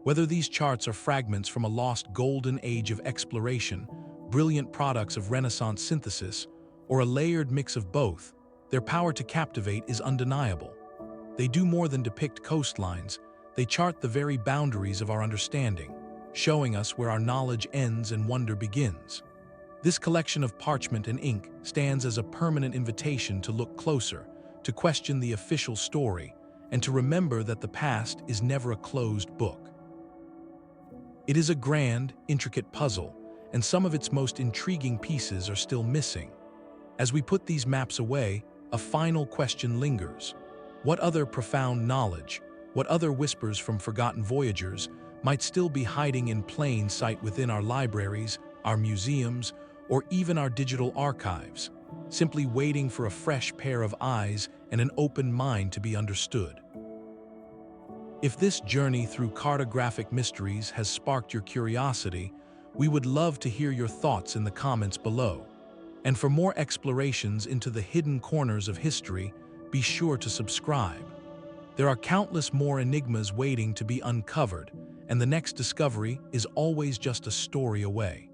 Whether these charts are fragments from a lost golden age of exploration, brilliant products of Renaissance synthesis, or a layered mix of both, their power to captivate is undeniable. They do more than depict coastlines, they chart the very boundaries of our understanding, showing us where our knowledge ends and wonder begins. This collection of parchment and ink stands as a permanent invitation to look closer, to question the official story, and to remember that the past is never a closed book. It is a grand, intricate puzzle, and some of its most intriguing pieces are still missing. As we put these maps away, a final question lingers. What other profound knowledge, what other whispers from forgotten voyagers might still be hiding in plain sight within our libraries, our museums, or even our digital archives, simply waiting for a fresh pair of eyes and an open mind to be understood? If this journey through cartographic mysteries has sparked your curiosity, we would love to hear your thoughts in the comments below. And for more explorations into the hidden corners of history, be sure to subscribe. There are countless more enigmas waiting to be uncovered, and the next discovery is always just a story away.